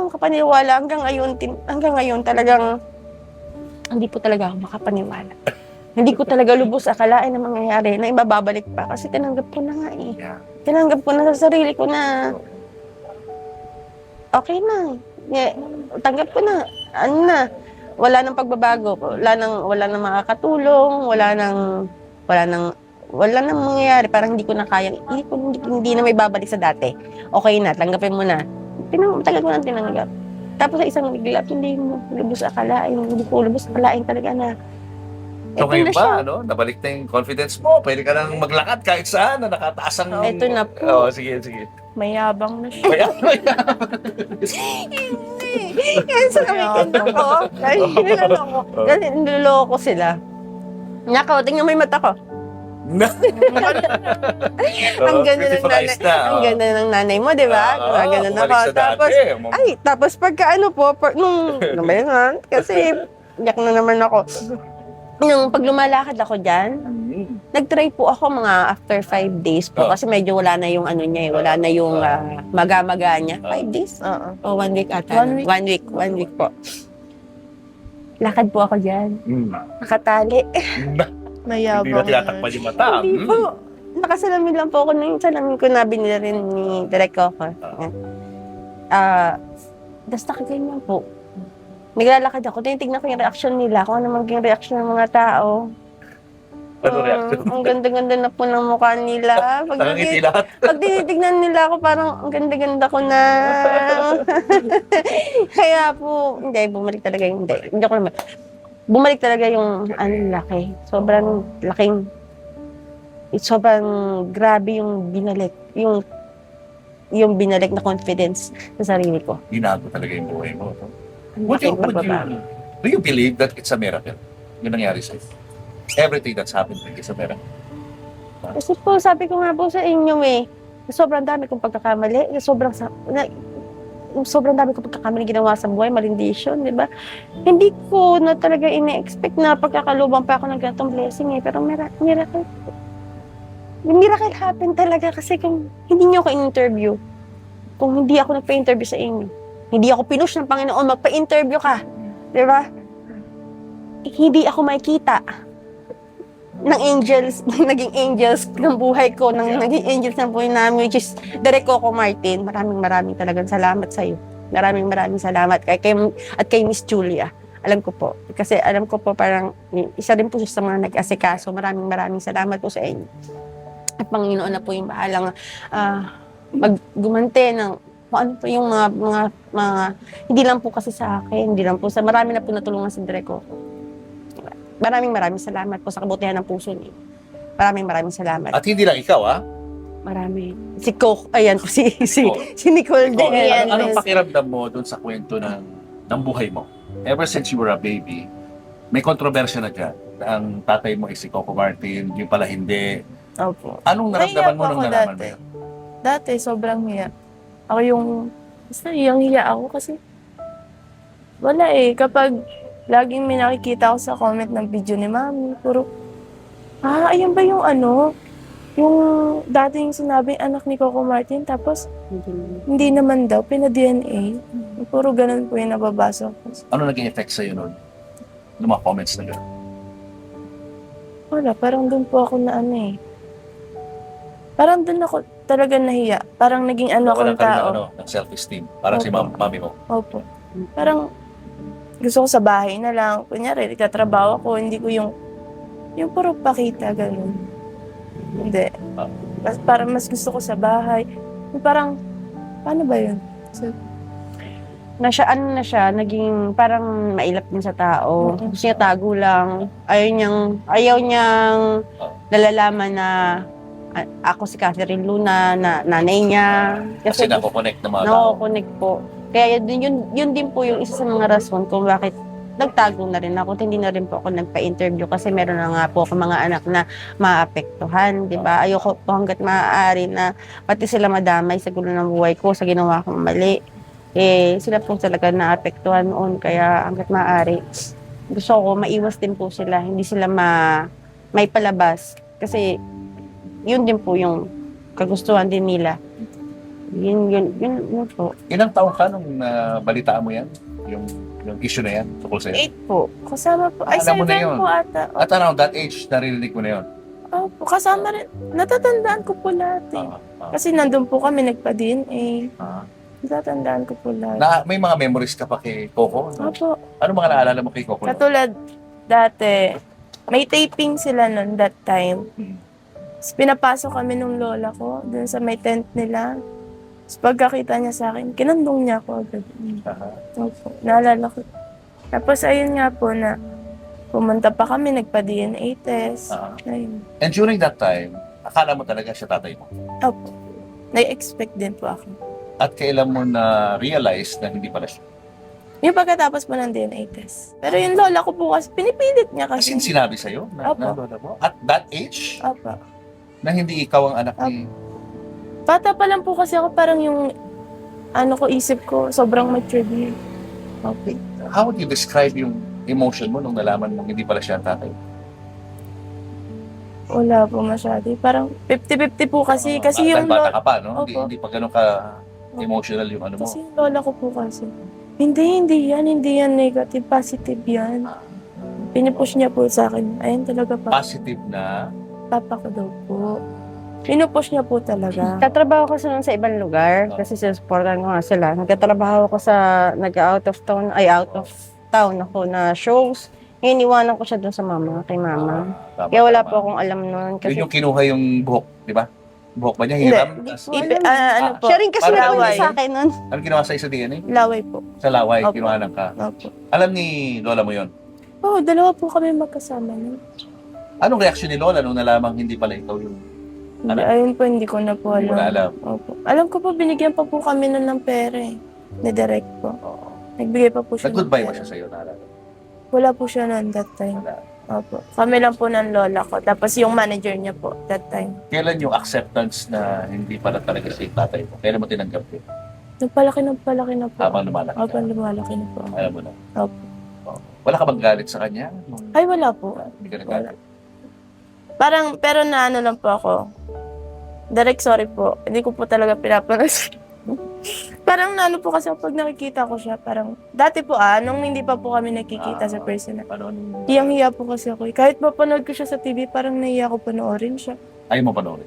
Speaker 2: ngayon talagang hindi po talaga ako makapaniwala. Hindi ko talaga lubos akalain na mangyayari na ibababalik pa kasi tinanggap ko na nga eh.
Speaker 1: Yeah.
Speaker 2: Tinanggap ko na sa sarili ko na okay na. Tanggap ko na. Ano na. Wala nang pagbabago. Wala nang makakatulong. Wala nang mangyayari. Parang hindi ko na kayang, hindi na may babalik sa dati. Okay na, tanggapin mo na. Tagal ko na tinanggap. Tapos sa isang bigla, hindi mo lubos akalain. Hindi ko lubos akalain talaga na.
Speaker 1: So
Speaker 2: Eto
Speaker 1: ngayon
Speaker 2: na siya.
Speaker 1: ba, no? Nabalik na yung confidence mo. Pwede ka nang maglakad kahit saan na nakataas ang...
Speaker 2: Eto na po.
Speaker 1: Oo, sige.
Speaker 3: Mayabang na siya.
Speaker 1: Maya.
Speaker 2: Kaya sa kami ko. Kasi niloloko sila. Nako, tingnan mo yung mata ko. Ang ganda ng nanay. Ang ganda ng nanay mo, di ba? Ganun ako. Tapos pagka nung kasi yak na naman ako. Nung pag lumalakad ako dyan, nag-try po ako mga after 5 days po. Kasi medyo wala na yung ano niya eh. Wala na yung maga-maga niya. 5 days? O 1 week ata. 1 week po. Lakad po ako dyan. Nakatali.
Speaker 1: Hindi na
Speaker 3: Mayabang
Speaker 1: tinatakpan yung mata.
Speaker 2: Hindi po. Nakasalamin lang po ako nung salamin ko na binili rin ni Direk Coco. Tapos nakaganyan po. Naglalakad ako, tinitignan ko yung reaction nila, kung ano maging reaction ng mga tao.
Speaker 1: Ano reaction?
Speaker 2: Ang ganda-ganda na po ng mukha nila.
Speaker 1: Nakangiti lahat.
Speaker 2: Pag tinitignan nila ako, parang ang ganda-ganda ko na. Kaya po, bumalik talaga yung, hindi ako naman. Bumalik talaga yung, laki. Sobrang grabe yung binalik. Yung binalik na confidence sa sarili ko.
Speaker 1: Binago talaga yung buhay mo. No? Do you believe that it's a miracle? Yung nangyari sa'yo? Everything that's happened to you is a miracle.
Speaker 2: Kasi po, sabi ko nga po sa inyo sobrang dami kong pagkakamali, sobrang dami kong pagkakamali ginawa sa buhay, malindisyon, di ba? Hindi ko na talaga ine-expect na pagkakalubang pa ako ng ganitong blessing pero miracle. Miracle happen talaga kasi kung hindi niyo ako in-interview, kung hindi ako nagpa-interview sa inyo, hindi ako pinush ng Panginoon, magpa-interview ka, di ba? Hindi ako makikita ng angels, naging angels ng buhay ko, naging angels ng buhay namin, which is Direk Coco Martin. Maraming talagang salamat sa iyo. Maraming salamat kay Miss Julia. Alam ko po. Kasi alam ko po parang isa rin po sa mga nag-asikaso. Maraming salamat po sa inyo. At Panginoon na po yung bahalang maggumante ng kung ano po yung mga hindi lang po kasi sa akin, hindi lang po sa marami na po natulungan si Direk Coco. Maraming salamat po sa kabutihan ng puso niyo. Maraming salamat.
Speaker 1: At hindi lang ikaw,
Speaker 2: Marami. Si Coke, ayan po,
Speaker 4: Oh.
Speaker 2: si Nicole
Speaker 4: Ikaw,
Speaker 2: din.
Speaker 4: anong pakiramdam mo dun sa kwento ng buhay mo? Ever since you were a baby, may kontrobersya na dyan. Ang tatay mo ay si Coco Martin, yung pala hindi.
Speaker 3: Opo.
Speaker 4: Anong naramdaman
Speaker 3: Nahiya
Speaker 4: mo
Speaker 3: po
Speaker 4: nung
Speaker 3: ako
Speaker 4: nalaman mo
Speaker 3: dati.
Speaker 4: yun?
Speaker 3: Dati, sobrang hiya. Ako yung, basta hiyang-hiya ako kasi wala eh. Kapag laging may nakikita ako sa comment ng video ni Mami, puro, ayan ba yung ano? Yung dating sinabing anak ni Coco Martin, tapos hindi naman daw, pina-DNA. Puro ganun po yung nababasa ko.
Speaker 4: Ano naging effect sa'yo nun? Yung mga comments na gano'n?
Speaker 3: Wala, parang doon po ako na ano eh. Parang doon ako talaga nahiya. Parang naging ano
Speaker 4: Walang
Speaker 3: akong
Speaker 4: ka rin
Speaker 3: tao.
Speaker 4: ng self-esteem. Parang si
Speaker 3: Opo.
Speaker 4: mami mo.
Speaker 3: Opo. Parang gusto ko sa bahay na lang. Kunyari, nagtatrabaho ako, hindi ko yung puro pakita, ganun. Hindi. Parang mas gusto ko sa bahay. Yung parang, paano ba yun? So,
Speaker 2: Ano na siya, naging parang mailap din sa tao.
Speaker 3: Mm-mm.
Speaker 2: Gusto niya tago lang. Ayaw niyang nalalaman na ako si Catherine Luna, na nanay niya.
Speaker 4: Kasi nakokonect na mga tao.
Speaker 2: Nako-connect po. Kaya yun din po yung isa sa mga rason kung bakit nagtago na rin ako. At hindi na rin po ako nagpa-interview kasi meron na nga po ako mga anak na maapektuhan, di ba? Ayoko po hanggat maaari na pati sila madamay sa gulo ng buhay ko, sa ginawa kong mali. Sila po talaga naapektuhan noon. Kaya hanggat maaari, gusto ko maiwas din po sila. Hindi sila may palabas. Kasi yun din po yung kagustuhan din nila. Yun po.
Speaker 4: Ilang taong ka nung balitaan mo yan? Yung issue na yan tungkol sa'yo?
Speaker 2: 8 po.
Speaker 3: kasama po. Ay,
Speaker 4: Alam mo na
Speaker 3: 7
Speaker 4: yun.
Speaker 3: po ata.
Speaker 4: At around that age, naririnig mo na yun?
Speaker 3: Opo, kasama rin. Natatandaan ko po lahat eh. Kasi nandun po kami nagpa-DNA. Natatandaan ko po lahat.
Speaker 4: May mga memories ka pa kay Coco? No?
Speaker 3: Opo.
Speaker 4: Ano mga naalala mo kay Coco?
Speaker 3: Katulad dati, may taping sila nun that time. Tapos pinapasok kami nung lola ko dun sa may tent nila. Tapos pagkakita niya sa akin, kinandong niya ako agad. Opo, naalala ko. Tapos ayun nga po na pumunta pa kami, nagpa-DNA test. Ayun.
Speaker 4: And during that time, akala mo talaga siya tatay mo?
Speaker 3: Opo. Na-expect din po ako.
Speaker 4: At kailan mo na-realize na hindi pala siya?
Speaker 3: Yung pagkatapos po ng DNA test. Pero yung lola ko po kasi, pinipilit niya
Speaker 4: As
Speaker 3: kasi.
Speaker 4: in, sinabi sa'yo na
Speaker 3: Opo.
Speaker 4: lola mo? At that age,
Speaker 3: Opo.
Speaker 4: na hindi ikaw ang anak ni...
Speaker 3: Bata pa lang po kasi ako, parang yung isip ko, sobrang mature din. Okay.
Speaker 4: How would you describe yung emotion mo nung nalaman mo hindi pala siya ang tatay?
Speaker 3: Wala po masyado. Parang 50-50 po kasi. Kasi yung
Speaker 4: bata
Speaker 3: lola,
Speaker 4: ka pa, no? Hindi,
Speaker 3: Opo.
Speaker 4: hindi pa ganun ka emotional yung ano mo.
Speaker 3: kasi yung lola ko po kasi. Hindi yan negative, positive yan. Pinupush niya po sa akin. Ayun talaga pa.
Speaker 4: Positive na
Speaker 3: Papa ko daw po. Pinupush niya po talaga.
Speaker 2: Tatrabaho ko sa ibang lugar kasi sinusuportahan ko nga sila. Nagtatrabaho ko out of town ako na shows. Iniwanan ko siya dun sa kay mama.
Speaker 4: Tama,
Speaker 2: Kaya wala
Speaker 4: tama.
Speaker 2: po akong alam nun.
Speaker 4: Yun
Speaker 2: Kasi
Speaker 4: yung kinuha yung buhok, di ba? Buhok ba niya? Hiram?
Speaker 3: Hindi
Speaker 4: Tas-
Speaker 3: po ano po?
Speaker 2: siya rin kasi
Speaker 4: Parang
Speaker 2: nakuha
Speaker 3: laway.
Speaker 2: sa akin nun.
Speaker 4: Ano ginawa sa'yo sa DNA?
Speaker 3: Laway po.
Speaker 4: Sa laway,
Speaker 3: Opo.
Speaker 4: kinuha ka.
Speaker 3: Opo.
Speaker 4: Alam ni Lola mo yon.
Speaker 3: Oo, dalawa po kami magkasama nun.
Speaker 4: Anong reaksyon ni Lola nung nalamang hindi pala ikaw yung... Ano?
Speaker 3: Ayun po, hindi ko na po
Speaker 4: Hindi mo na alam.
Speaker 3: Opo. Alam ko po, binigyan pa po kami nun ng pera eh. Na-direct po. Nagbigay pa po siya
Speaker 4: Nag-goodbye
Speaker 3: ng
Speaker 4: ba
Speaker 3: pera.
Speaker 4: siya sa'yo? Naalala?
Speaker 3: Wala po siya nun that time.
Speaker 4: Wala.
Speaker 3: Opo. Kami lang po ng lola ko. Tapos yung manager niya po that time.
Speaker 4: Kailan yung acceptance na hindi pala talaga siya yung tatay mo? Kailan mo tinanggap yun?
Speaker 3: Nagpalaki na po.
Speaker 4: Habang lumalaki
Speaker 3: Opo,
Speaker 4: ka?
Speaker 3: lumalaki na po.
Speaker 4: Alam mo na?
Speaker 3: Opo.
Speaker 4: Oo. Wala ka bang galit sa kanya?
Speaker 3: Ay, wala po.
Speaker 4: Hindi ka nagalit?
Speaker 3: Parang, pero naano lang po ako. Direct sorry po. Hindi ko po talaga pinapanood. Parang naano po kasi pag nakikita ko siya, parang, dati po nung hindi pa po kami nakikita sa personal.
Speaker 4: Ano?
Speaker 3: Hiyang-hiya po kasi ako. Kahit mapanood ko siya sa TV, parang nahiya ko panoorin siya.
Speaker 4: Ayaw mo panoorin?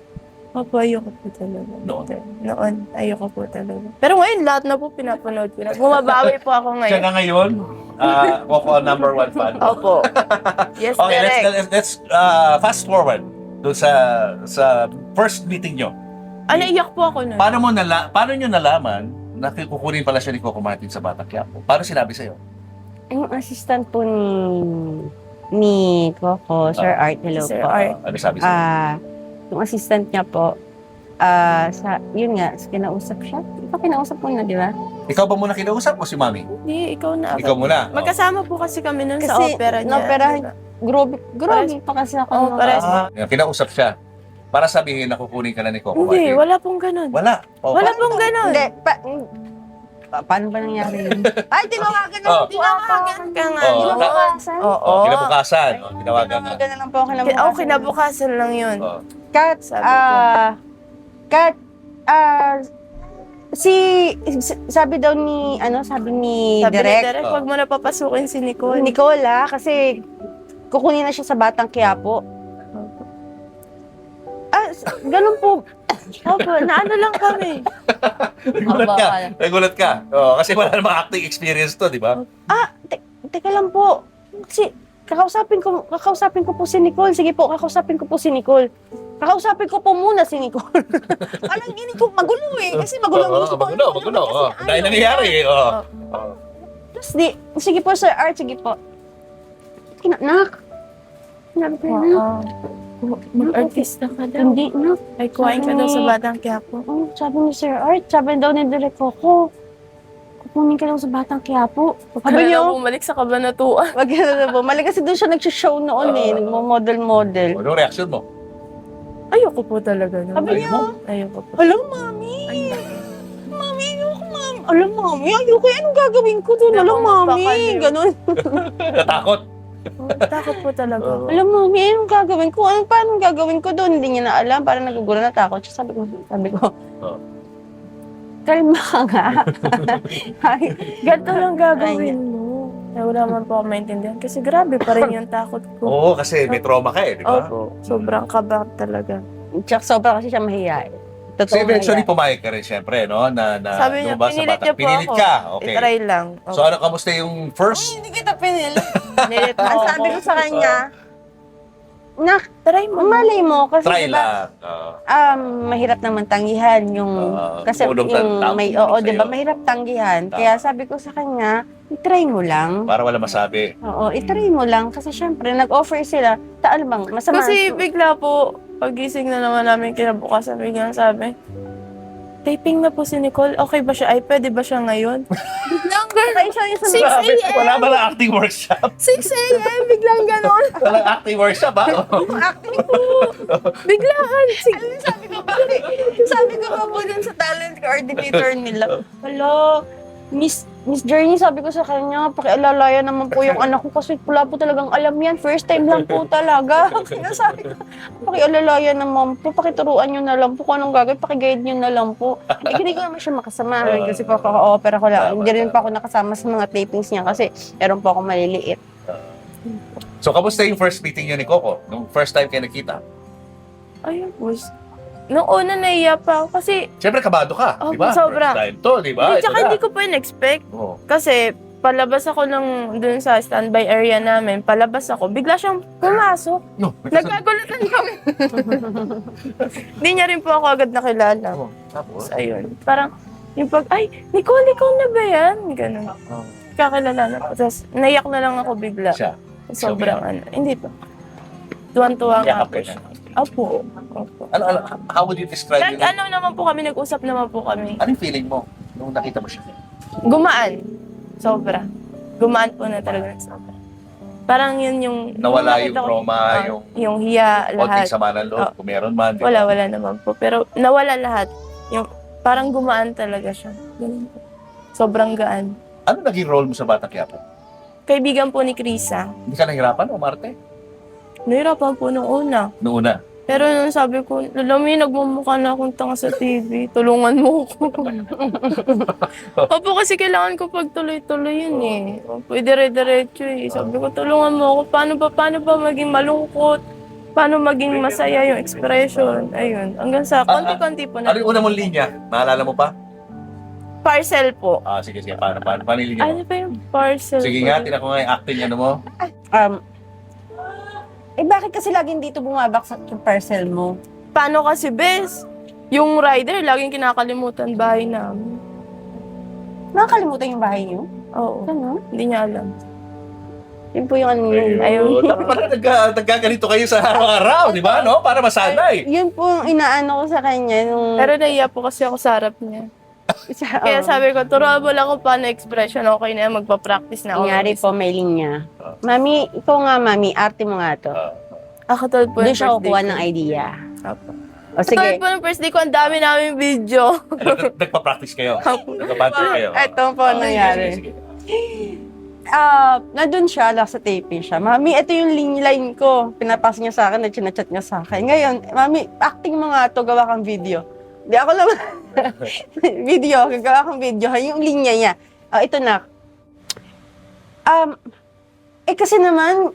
Speaker 3: Opo, ayoko po talaga.
Speaker 4: Noon?
Speaker 3: Noon, ayoko po talaga. Pero ngayon, lahat na po pinapanood ko na. Bumabawi po ako
Speaker 4: Siya
Speaker 3: ngayon.
Speaker 4: na ngayon, Coco number 1 fan.
Speaker 3: Opo. Yes,
Speaker 4: Okay,
Speaker 3: direct.
Speaker 4: let's fast forward doon sa first meeting nyo.
Speaker 3: Naiyak po ako nun.
Speaker 4: Paano nyo nalaman na kukunin pala siya ni Coco Martin sa Batang Quiapo? Paano sinabi sa'yo?
Speaker 2: Yung assistant po ni Coco, Sir Art, hello
Speaker 3: Sir
Speaker 2: po.
Speaker 3: Art.
Speaker 4: Ano sabi sa'yo?
Speaker 2: Yung assistant niya po, yun nga, kinausap siya. Ikaw kinausap mo na, di ba?
Speaker 4: Ikaw ba muna kinausap o si Mami?
Speaker 3: Hindi, ikaw na agad.
Speaker 4: Ikaw muna. Oh.
Speaker 3: Magkasama po kasi kami nun sa
Speaker 2: Kasi,
Speaker 3: opera niya.
Speaker 2: na-operahan-
Speaker 3: diba?
Speaker 2: Grobe pa kasi ako.
Speaker 3: Oo,
Speaker 2: nung-
Speaker 3: pares.
Speaker 4: Yung kinausap siya. Para sabihin na kukunin ka na ni Coco
Speaker 3: Hindi,
Speaker 4: Martin.
Speaker 3: wala pong ganun.
Speaker 4: Wala. Oh,
Speaker 3: Wala
Speaker 4: paano
Speaker 3: pong
Speaker 4: to?
Speaker 3: ganun.
Speaker 2: Hindi, paano ba nangyari yun? Ay, tinawagan na
Speaker 4: Oh.
Speaker 3: Tinawagan ka nga.
Speaker 4: Oo.
Speaker 2: Kinabukasan?
Speaker 3: Oo.
Speaker 4: Oh, kinabukasan. Oh, tinawagan ka.
Speaker 2: Tinawagan na lang po ako kinabukasan.
Speaker 3: Oo, kinabukasan lang yun.
Speaker 4: Oh.
Speaker 2: Kat,
Speaker 3: Sabi ko.
Speaker 2: Kat, sabi daw ni, sabi ni
Speaker 3: Sabi ni
Speaker 2: Direk,
Speaker 3: Derek, huwag mo na papasukin si Nicole.
Speaker 2: Nicola, kasi kukunin na siya sa Batang Quiapo. Ganun po.
Speaker 3: Opo, naano lang kami.
Speaker 4: Nagulat ka. Nagulat ka. Oh, kasi wala namang acting experience to, di ba?
Speaker 2: Teka lang po. Kasi, kakausapin ko po si Nicole. Sige po, kakausapin ko po si Nicole. Kakausapin ko po muna si Nicole. Parang gini ko, magulo eh. Kasi magulo ang isip ko.
Speaker 4: Magulo. Oh. Dahil nangyayari eh. Oh. Oh.
Speaker 2: Tapos sige po Sir Art, sige po. Nak. Sinabi ko na.
Speaker 3: Mag-artista ka daw.
Speaker 2: Hindi, nak.
Speaker 3: Ay, kuhain ka daw sa Batang Quiapo.
Speaker 2: Oh, sabi ni Sir Art, sabi daw ni Direk Coco, kukunin ka daw sa Batang Quiapo.
Speaker 3: Huwag
Speaker 2: Sabi
Speaker 3: ka
Speaker 2: niyo,
Speaker 3: na bumalik sa Kabanatuan.
Speaker 2: wag na po. Mali kasi doon siya nag-show noon eh. Nagmo-model-model.
Speaker 4: Anong reaction mo?
Speaker 3: Ayoko po talaga. No?
Speaker 2: Sabi
Speaker 4: Ayaw
Speaker 2: niya,
Speaker 4: mo?
Speaker 3: Ayoko po.
Speaker 2: alam, mami. Mami, ayoko, mami. Alam, mami, ayoko. Anong gagawin ko doon?
Speaker 3: Hindi
Speaker 2: Alam,
Speaker 3: ako
Speaker 2: mami.
Speaker 3: magpapaliw.
Speaker 2: Ganun.
Speaker 4: Natakot.
Speaker 3: Takot po talaga.
Speaker 4: Oo.
Speaker 2: Alam, mami, anong gagawin ko? Paano gagawin ko doon? Hindi niya na alam. Parang nagugulo na takot siya. Sabi ko,
Speaker 4: Oo.
Speaker 2: kalma ka nga. Ay,
Speaker 3: Ganito lang gagawin mo. Ay, wala man po ako maintindihan. Kasi grabe pa rin yung takot ko.
Speaker 4: Oo, kasi may trauma ka eh, di ba?
Speaker 3: Opo, sobrang kaba talaga.
Speaker 2: Tsaka sobra kasi siya mahihain.
Speaker 4: So
Speaker 2: Totoo
Speaker 4: eventually
Speaker 2: mahihain.
Speaker 4: pumayag ka rin syempre, no? Na
Speaker 3: Sabi niya,
Speaker 4: lumabas sa
Speaker 3: pinilit
Speaker 4: bata.
Speaker 3: niya po
Speaker 4: Pinilit
Speaker 3: ako.
Speaker 4: ka, okay.
Speaker 3: I-try lang.
Speaker 4: So ano, kamusta yung first?
Speaker 2: Hindi kita pinilit.
Speaker 3: Pinilit mo
Speaker 2: Ang
Speaker 3: ako.
Speaker 2: sabi ko sa kanya, nak,
Speaker 3: Try mo.
Speaker 2: malay mo. Kasi
Speaker 4: Try
Speaker 2: diba,
Speaker 4: lang.
Speaker 2: mahirap naman tanggihan yung, kasi
Speaker 4: tumulong
Speaker 2: yung
Speaker 4: tao,
Speaker 2: may,
Speaker 4: tumulong
Speaker 2: oo,
Speaker 4: sa'yo.
Speaker 2: diba, mahirap tanggihan.
Speaker 4: Tama.
Speaker 2: Kaya sabi ko sa kanya, i-try mo lang.
Speaker 4: Para wala masabi.
Speaker 2: Oo, i-try mo lang. Kasi syempre, nag-offer sila, ano bang, masama.
Speaker 3: Kasi bigla po, pagising na naman namin kinabukasan, biglang sabi, taping na po si Nicole, okay ba siya? Ay, pwede ba siya ngayon? Biglang
Speaker 2: Try siya yung
Speaker 3: 6
Speaker 2: sabi.
Speaker 3: a.m.
Speaker 4: Wala ba lang acting workshop?
Speaker 3: 6 a.m. Biglang ganon.
Speaker 4: Walang acting workshop, ha?
Speaker 2: Acting po.
Speaker 3: Biglaan.
Speaker 2: Sabi ko pa po dun sa talent coordinator nila. Hello, Miss Journey, sabi ko sa kanya, pakialalaya naman po yung anak ko kasi wala po talagang alam yan. First time lang po talaga. Kaya sabi ko, pakialalaya naman po, pakituruan nyo na lang po kung anong gagawin, pakiguide nyo na lang po. Eh, hindi ko naman siya makasama kasi po kaka-opera ko lang. Hindi rin pa ako nakasama sa mga tapings niya kasi meron po ako maliliit.
Speaker 4: So, kamusta yung first meeting niyo ni Coco? Nung first time kayo nakita?
Speaker 3: Ayun po. Nung una naiya pa ako kasi,
Speaker 4: Siyempre, kabado ka,
Speaker 3: Oh,
Speaker 4: di ba?
Speaker 3: sobra.
Speaker 4: First time to, di ba?
Speaker 3: tsaka hindi ko pa in-expect.
Speaker 4: Oh.
Speaker 3: Kasi palabas ako dun sa standby area namin, palabas ako, bigla siyang pumasok.
Speaker 4: No,
Speaker 3: Nagkagulatan kami. Hindi niya rin po ako agad nakilala.
Speaker 4: Oh, tapos?
Speaker 3: So, ayun. Parang, yung ay, Nicole, ikaw na ba yan? Ganun.
Speaker 4: Oh.
Speaker 3: Kakilala na po. Tapos, naiyak na lang ako bigla.
Speaker 4: Siya.
Speaker 3: Sobrang Hindi pa. Tuwan-tuwa nga
Speaker 4: Yakap
Speaker 3: po
Speaker 4: ka
Speaker 3: siya.
Speaker 4: niya.
Speaker 3: Opo. Opo.
Speaker 4: How would you describe it?
Speaker 3: Nag-ano naman po kami, nag-usap naman po kami.
Speaker 4: Anong feeling mo nung nakita mo siya?
Speaker 3: Gumaan. Sobra. Gumaan po na talaga. Sobra. Parang yun yung...
Speaker 4: Nawala
Speaker 3: nakita
Speaker 4: yung
Speaker 3: ko-
Speaker 4: trauma,
Speaker 3: yung hiya, lahat.
Speaker 4: konting sama ng loob,
Speaker 3: Oh.
Speaker 4: kung meron man. di ba?
Speaker 3: Wala naman po. Pero nawala lahat. Yung parang gumaan talaga siya. Ganun po. Sobrang gaan.
Speaker 4: Ano naging role mo sa Batang Quiapo?
Speaker 3: Kaibigan po ni Krisa.
Speaker 4: Hindi ka nahirapan o Marte?
Speaker 3: Nahirapan po nung una.
Speaker 4: Noong una.
Speaker 3: Pero nung sabi ko, Lami, nagmumukha na akong tanga sa TV. Tulungan mo ko. Opo, kasi kailangan ko pagtuloy-tuloy yun eh. Opo, dire-diretso eh. Sabi ko, tulungan mo ako. Paano ba maging malungkot? Paano maging masaya yung expression? Ayun. Hanggang sa konti-konti po
Speaker 4: Ano
Speaker 3: na.
Speaker 4: yung una mong linya? Naalala mo pa?
Speaker 3: Parcel po.
Speaker 4: Sige. Paano yung linya mo?
Speaker 3: Ano ba yung parcel?
Speaker 4: Sige
Speaker 3: po?
Speaker 4: nga, tinan ko nga yung acting ano mo.
Speaker 2: Bakit kasi laging dito bumabaksak yung parcel mo?
Speaker 3: Paano kasi, Bes? Yung rider, laging kinakalimutan bahay namin.
Speaker 2: Nakakalimutan yung bahay niyo?
Speaker 3: Oo.
Speaker 2: Ano?
Speaker 3: Hindi niya alam.
Speaker 2: Yun po yung ano yun.
Speaker 4: Ayun. Dapat pala nagkaganito kayo sa araw-araw, di ba? No? Para masanay.
Speaker 2: Yun po yung inaano ko sa kanya. Nung,
Speaker 3: Pero naiya po kasi ako sa harap niya. Kaya sabi ko, turuan mo lang kung paano expression. Okay na yan, magpa-practice na ako.
Speaker 2: nangyari po, may linya. Mami, ikaw nga, mami, arte mo nga to.
Speaker 3: Ako tol po
Speaker 2: Doon
Speaker 3: yung
Speaker 2: siya
Speaker 3: first day
Speaker 2: kukuha
Speaker 3: ko.
Speaker 2: ng idea.
Speaker 3: Apo.
Speaker 2: O
Speaker 3: Sige.
Speaker 2: sige,
Speaker 3: po ng first day ko, ang dami namin video.
Speaker 4: Nagpa-practice kayo. Nagpa-banter kayo.
Speaker 2: ito po nangyari.
Speaker 4: Sige.
Speaker 2: Nandun siya, sa taping siya. Mami, ito yung line ko. Pinapasa niya sa akin at chinachat niya sa akin. Ngayon, mami, acting mo nga to, gawa kang video. Di ako lang, video, gagawa kang video. Yung linya niya. Ito na. Kasi naman,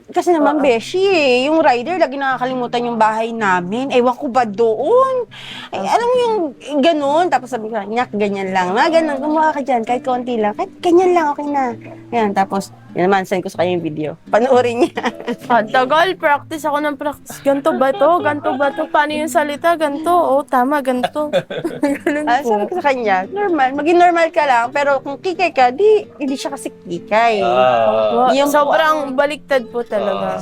Speaker 2: Beshi, yung rider, lagi nakakalimutan yung bahay namin. Ewan ko ba doon? Ay, alam mo yung ganun. Tapos sabi ko, nyak, ganyan lang. Ganun, gumawa ka dyan, kahit konti lang. Kahit ganyan lang, okay na. Yan, tapos, yun naman, send ko sa kanya yung video. Panoorin niya.
Speaker 3: Tagal, practice ako ng practice. Ganto ba to? Ganto ba to? Paano yung salita? Ganto. Oh, tama, ganto. Ganun po.
Speaker 2: Sabi ko sa kanya, normal, maging normal ka lang. Pero kung kikay ka, hindi siya kasi kikay. Yung
Speaker 3: Sobrang baliktad po talaga.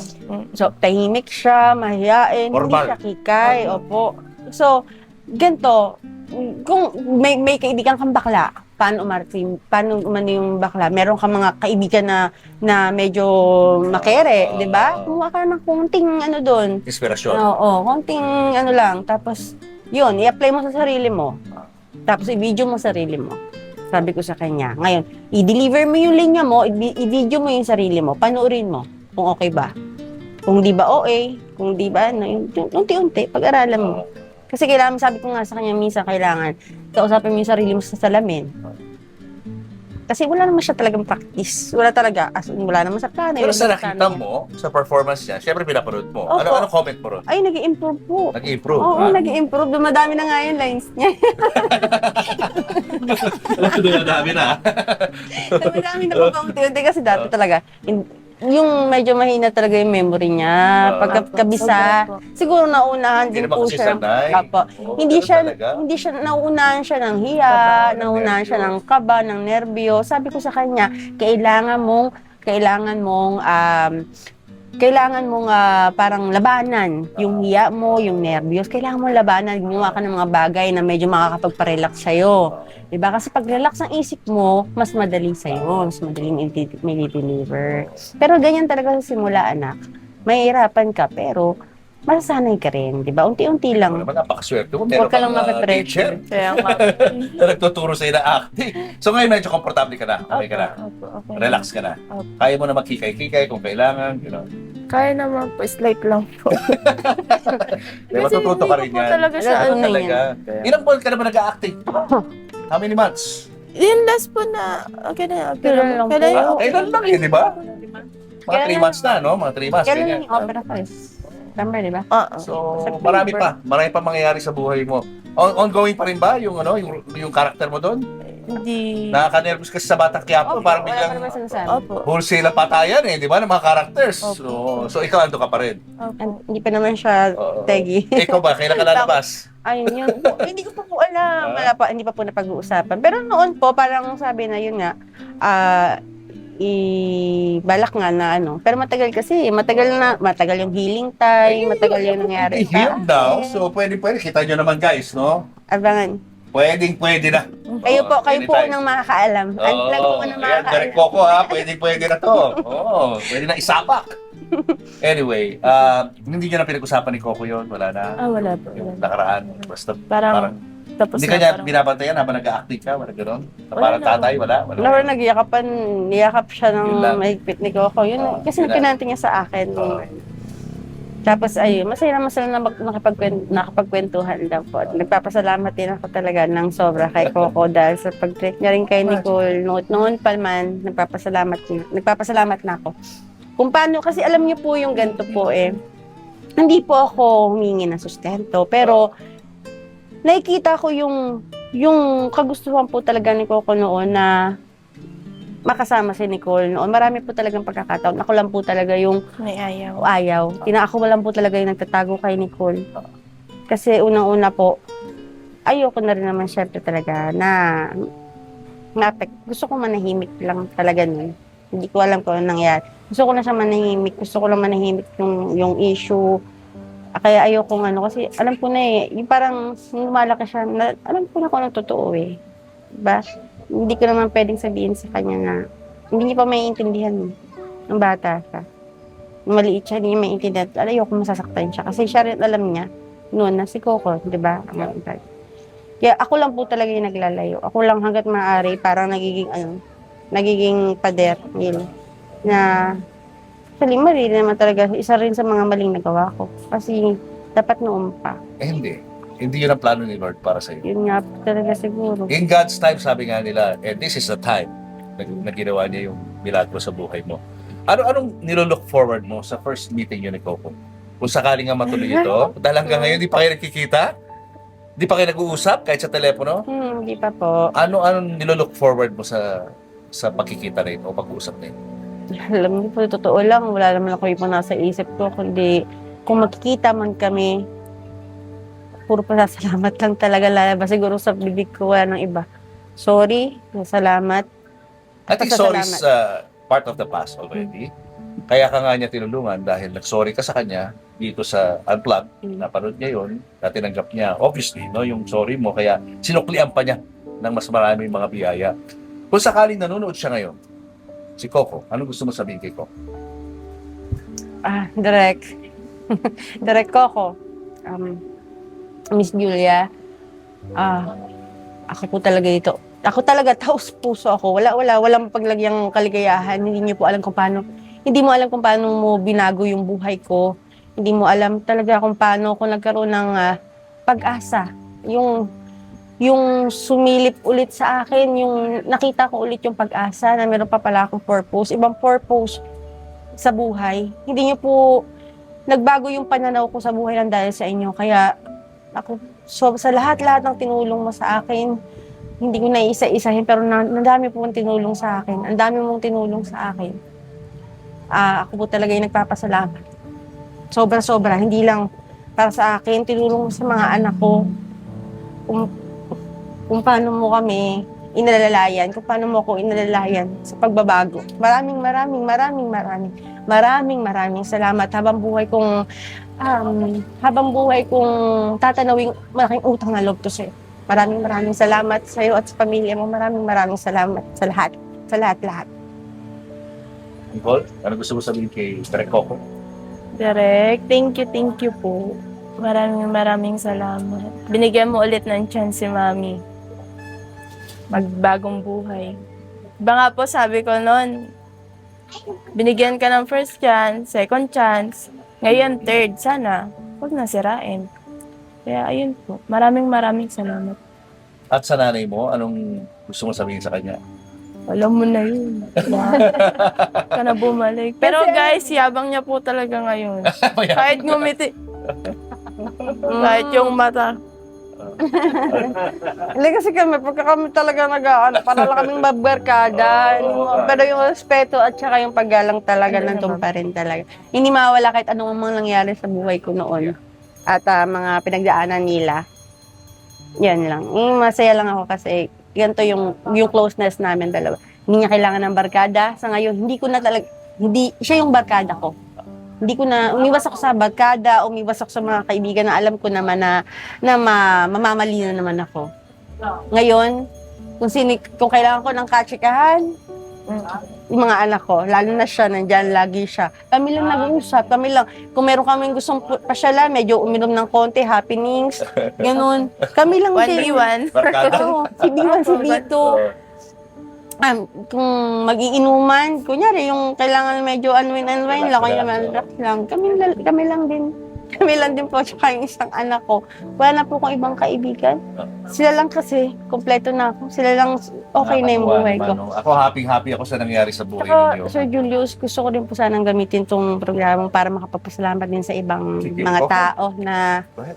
Speaker 2: So, tahimik siya, mahiyain, hindi
Speaker 4: Formal.
Speaker 2: siya kikay, opo. So, ganito, kung may kaibigan kang bakla, paano umano yung bakla? Meron kang mga kaibigan na medyo makere, di ba? Kumuha ka ng konting ano doon.
Speaker 4: Inspirasyon.
Speaker 2: Oo, konting ano lang. Tapos, yun, i-apply mo sa sarili mo. Tapos, i-video mo sarili mo. Sabi ko sa kanya. Ngayon, i-deliver mo yung linya mo, i-video mo yung sarili mo, panoorin mo kung okay ba. Kung di ba okay, kung di ba, unti-unti, pag-aralan mo. Kasi kailangan, sabi ko nga sa kanya, minsan kailangan kausapin mo yung sarili mo sa salamin. Kasi wala naman siya talagang practice. Wala talaga. Wala naman sa plano.
Speaker 4: Pero
Speaker 2: wala
Speaker 4: sa
Speaker 2: naman
Speaker 4: nakita
Speaker 2: plano.
Speaker 4: mo, sa performance niya, syempre pinapanood mo.
Speaker 2: Opo.
Speaker 4: Ano comment mo ron?
Speaker 2: Ay, nag-i-improve po.
Speaker 4: Nag-improve.
Speaker 2: Oo, nag-i-improve. Dumadami na nga yung lines niya.
Speaker 4: Dumadami na.
Speaker 2: Dumadami na po kaunti-unti kasi dati talaga. Yung medyo mahina talaga yung memory niya. Pagkabisa, siguro nauunahan
Speaker 4: Hindi
Speaker 2: din
Speaker 4: naman
Speaker 2: po
Speaker 4: kasi
Speaker 2: siya.
Speaker 4: sanay.
Speaker 2: Apo.
Speaker 4: Oo,
Speaker 2: Hindi
Speaker 4: ganun talaga.
Speaker 2: siya, nauunahan siya ng hiya, nauunahan siya ng kaba, ng nerbyo. Sabi ko sa kanya, kailangan mong parang labanan yung hiya mo, yung nervyos. Kailangan mong labanan, gumawa ka ng mga bagay na medyo makakapagpa-relax sa'yo. Diba? Kasi pag relax ang isip mo, mas madali sa'yo, mas madaling i-deliver. Pero ganyan talaga sa simula, anak. Mahihirapan ka, pero masasanay ka rin, di ba? Unti-unti
Speaker 4: Ano
Speaker 2: lang.
Speaker 4: naman, napakaswerte mo.
Speaker 2: Huwag ka lang
Speaker 4: teacher
Speaker 2: mape-pressure.
Speaker 3: Kaya nga.
Speaker 4: na nagtuturo sa'yo na acting. So ngayon medyo komportable ka na. Okay ka na.
Speaker 3: Okay.
Speaker 4: Relax ka na.
Speaker 3: Opo.
Speaker 4: Kaya mo na magkikay-kikay kung kailangan. You know.
Speaker 3: Kaya naman po, slight lang po.
Speaker 4: May matututo ka rin
Speaker 3: hindi ko po
Speaker 4: yan.
Speaker 3: talaga siya,
Speaker 2: Ano
Speaker 4: Ano
Speaker 2: na
Speaker 4: talaga?
Speaker 3: Kaya-
Speaker 4: Ilang buwan ka na ba nag-acting? How many months?
Speaker 3: Yung last po na, okay na,
Speaker 2: Kailan lang po?
Speaker 4: Kailan lang yun, di ba? Mga 3
Speaker 2: Kailan-
Speaker 4: months na, no? Mga 3 months.
Speaker 2: Kailan
Speaker 4: ganyan.
Speaker 2: yung opera fest? September, di ba?
Speaker 4: So,
Speaker 2: September.
Speaker 4: marami pa mangyayari sa buhay mo. Ongoing pa rin ba yung yung karakter mo doon?
Speaker 3: Hindi.
Speaker 4: Nakaka-nervous kasi sa Batang Quiapo, parang
Speaker 2: wala pa
Speaker 4: biglang
Speaker 2: naman sinasabi.
Speaker 3: Opo.
Speaker 4: wholesale ang patayan eh, di ba, ng mga characters. So ikaw ando ka pa rin.
Speaker 3: Opo.
Speaker 2: Hindi pa naman siya
Speaker 4: Oo.
Speaker 2: tegi.
Speaker 4: Ikaw ba, kailan ka lalabas?
Speaker 2: Ayun yun. Hindi ko pa po alam. Hindi pa po napag-uusapan. Pero noon po, parang sabi na yun nga, balak nga na ano. Pero matagal kasi, matagal yung healing time, matagal yung nangyari.
Speaker 4: I-heal now, so pwede. Kita nyo naman guys, no?
Speaker 2: Abangan.
Speaker 4: Pwede na.
Speaker 2: Kayo po
Speaker 4: anytime.
Speaker 2: nang makakaalam. Unplug po nang
Speaker 4: Ayan, direct
Speaker 2: makakaalam.
Speaker 4: Coco ha, pwede na to. Pwede na isapak. Anyway, hindi nyo na pinag-usapan ni Coco yun, wala na.
Speaker 3: Wala po.
Speaker 4: Yung
Speaker 3: Wala.
Speaker 4: nakaraan, basta
Speaker 3: Parang, tapos
Speaker 4: hindi
Speaker 3: na.
Speaker 4: kanya
Speaker 3: Parang,
Speaker 4: binabantayan habang nag-acting ka, wala gano'n?
Speaker 3: Wala
Speaker 4: Parang
Speaker 3: na.
Speaker 4: tatay, wala?
Speaker 2: Laura niyakap siya
Speaker 4: Yun
Speaker 2: ng
Speaker 4: lang.
Speaker 2: mahigpit ni Coco. Yun, kasi
Speaker 4: yun lang.
Speaker 2: pinanti niya sa akin. Tapos ayun, masaya na nakapagkwentuhan lang po. At nagpapasalamat din ako talaga ng sobra kay Coco dahil sa pag-treat niya rin kay Nicole. Noon pa man, nagpapasalamat na ako. Kung paano, kasi alam niyo po yung ganito po hindi po ako humingi ng sustento, pero nakikita ko yung kagustuhan po talaga ni Coco noon na makasama si Nicole noon. Marami po talagang pagkakataon. Ako lang po talaga yung
Speaker 3: may ayaw.
Speaker 2: ayaw. Ako lang po talaga yung nagtatago kay Nicole. Kasi unang-una po, ayoko na rin naman syempre talaga na gusto ko manahimik lang talaga nun. Hindi ko alam kung anong nangyari. Gusto ko na siya manahimik. Gusto ko lang manahimik yung issue. Kaya ayokong kasi alam ko na yung parang lumalaki siya, alam ko na kung anong totoo Diba? Hindi ko naman pwedeng sabihin sa kanya na hindi niya pa maiintindihan ng bata siya. Maliit siya, hindi niya maiintindihan. Ayoko masasaktan siya. Kasi siya rin alam niya noon na si Coco, di ba? Kaya ako lang po talaga yung naglalayo. Ako lang hanggat maaari, parang nagiging pader nila. Na, actually, mali naman talaga. Isa rin sa mga maling nagawa ko. Kasi, dapat noon pa.
Speaker 4: Hindi. Hindi yun ang plano ni Lord para sa iyo.
Speaker 2: Yun nga po talaga siguro.
Speaker 4: In God's time, sabi nga nila, this is the time na ginawa niya yung milagro sa buhay mo. Anong nilolook forward mo sa first meeting yun ni Coco? Kung sakaling nga matuloy ito, dahil hanggang ngayon, di pa kayo nagkikita? Di pa kayo nag-uusap kahit sa telepono?
Speaker 2: Hindi pa po.
Speaker 4: Anong nilolook forward mo sa pagkikita na ito o pag-uusap na ito?
Speaker 2: Alam niyo po, totoo lang. Wala naman ako ibang nasa isip ko. Kundi, kung magkikita man kami, puro pasasalamat lang talaga lalabas. Siguro sa bibig ko, wala ng iba. Sorry, salamat.
Speaker 4: I think sorry is part of the past already. Kaya ka nga niya tinulungan dahil nag-sorry ka sa kanya dito sa Unplugged. Napanood niya yun, tinanggap niya. Obviously, yung sorry mo, kaya sinuklian pa niya ng mas maraming mga biyaya. Kung sakaling nanonood siya ngayon, si Coco, ano gusto mo sabihin kay Coco?
Speaker 2: Direct. Direct Coco. Miss Julia, ako po talaga dito. Ako talaga, taos puso ako. Walang paglagyang kaligayahan. Hindi mo alam kung paano mo binago yung buhay ko. Hindi mo alam talaga kung paano ako nagkaroon ng pag-asa. Yung sumilip ulit sa akin, yung nakita ko ulit yung pag-asa na meron pa pala akong purpose. Ibang purpose sa buhay. Hindi niyo po nagbago yung pananaw ko sa buhay lang dahil sa inyo. Kaya ako, sa lahat-lahat ng tinulong mo sa akin, hindi ko na isa-isahin, pero nandami po mong tinulong sa akin. Ang dami mong tinulong sa akin. Ako po talaga yung nagpapasalamat. Sobra-sobra. Hindi lang para sa akin, tinulong mo sa mga anak ko. Kung paano mo kami inalalayan, kung paano mo ako inalalayan sa pagbabago. Maraming salamat. Habang buhay kong tatanawing malaking utang na loob to sa'yo. Maraming salamat sa iyo at sa pamilya mo. Maraming salamat sa lahat. Sa lahat-lahat.
Speaker 4: Nicole, ano gusto mo sabihin kay Direk Coco?
Speaker 3: Direct, thank you po. Maraming salamat. Binigyan mo ulit ng chance si Mami. Magbagong buhay. Iba nga po sabi ko noon, binigyan ka ng first chance, second chance, ngayon third, sana huwag nasirain. Kaya ayun po, maraming salamat.
Speaker 4: At sa nanay mo, anong gusto mo sabihin sa kanya?
Speaker 3: Alam mo na yun. Ka na bumalik. Pero guys, yabang niya po talaga ngayon. Kahit ngumiti. Kahit yung mata.
Speaker 2: Hindi kasi pagka kami talaga para lang kaming mabarkada. Pero yung respeto at saka yung paggalang talaga nandun pa rin talaga. Hindi mawala kahit anong mga nangyari sa buhay ko noon. At mga pinagdaanan nila. Yan lang. Masaya lang ako kasi ganito yung closeness namin dalawa. Hindi niya kailangan ng barkada. Sa ngayon, hindi siya yung barkada ko. Hindi ko na, umiwas ako sa barkada, umiwas ako sa mga kaibigan na alam ko naman na mamamali na naman ako. Ngayon, kung kailangan ko ng katsikahan, yung mga anak ko, lalo na siya, nandyan lagi siya. Kami lang nag-uusap, kung meron kaming gustong pasyalan, medyo uminom ng konti, happenings, ganun. Kami lang
Speaker 3: 1v1.
Speaker 2: Oo, si B1, si B2. Kung mag-iinuman, kunyari, yung kailangan medyo unwind lang, relax lang. Kami lang din po, tsaka yung isang anak ko. Wala na po akong ibang kaibigan. Sila lang kasi, kompleto na ako. Sila lang, okay na yung buhay ko.
Speaker 4: Ako happy ako sa nangyari sa buhay
Speaker 2: Saka,
Speaker 4: ninyo.
Speaker 2: Sir Julius, gusto ko din po sanang gamitin tong programang para makapagpasalamat din sa ibang
Speaker 4: Sige,
Speaker 2: mga
Speaker 4: okay.
Speaker 2: tao na
Speaker 4: Go ahead.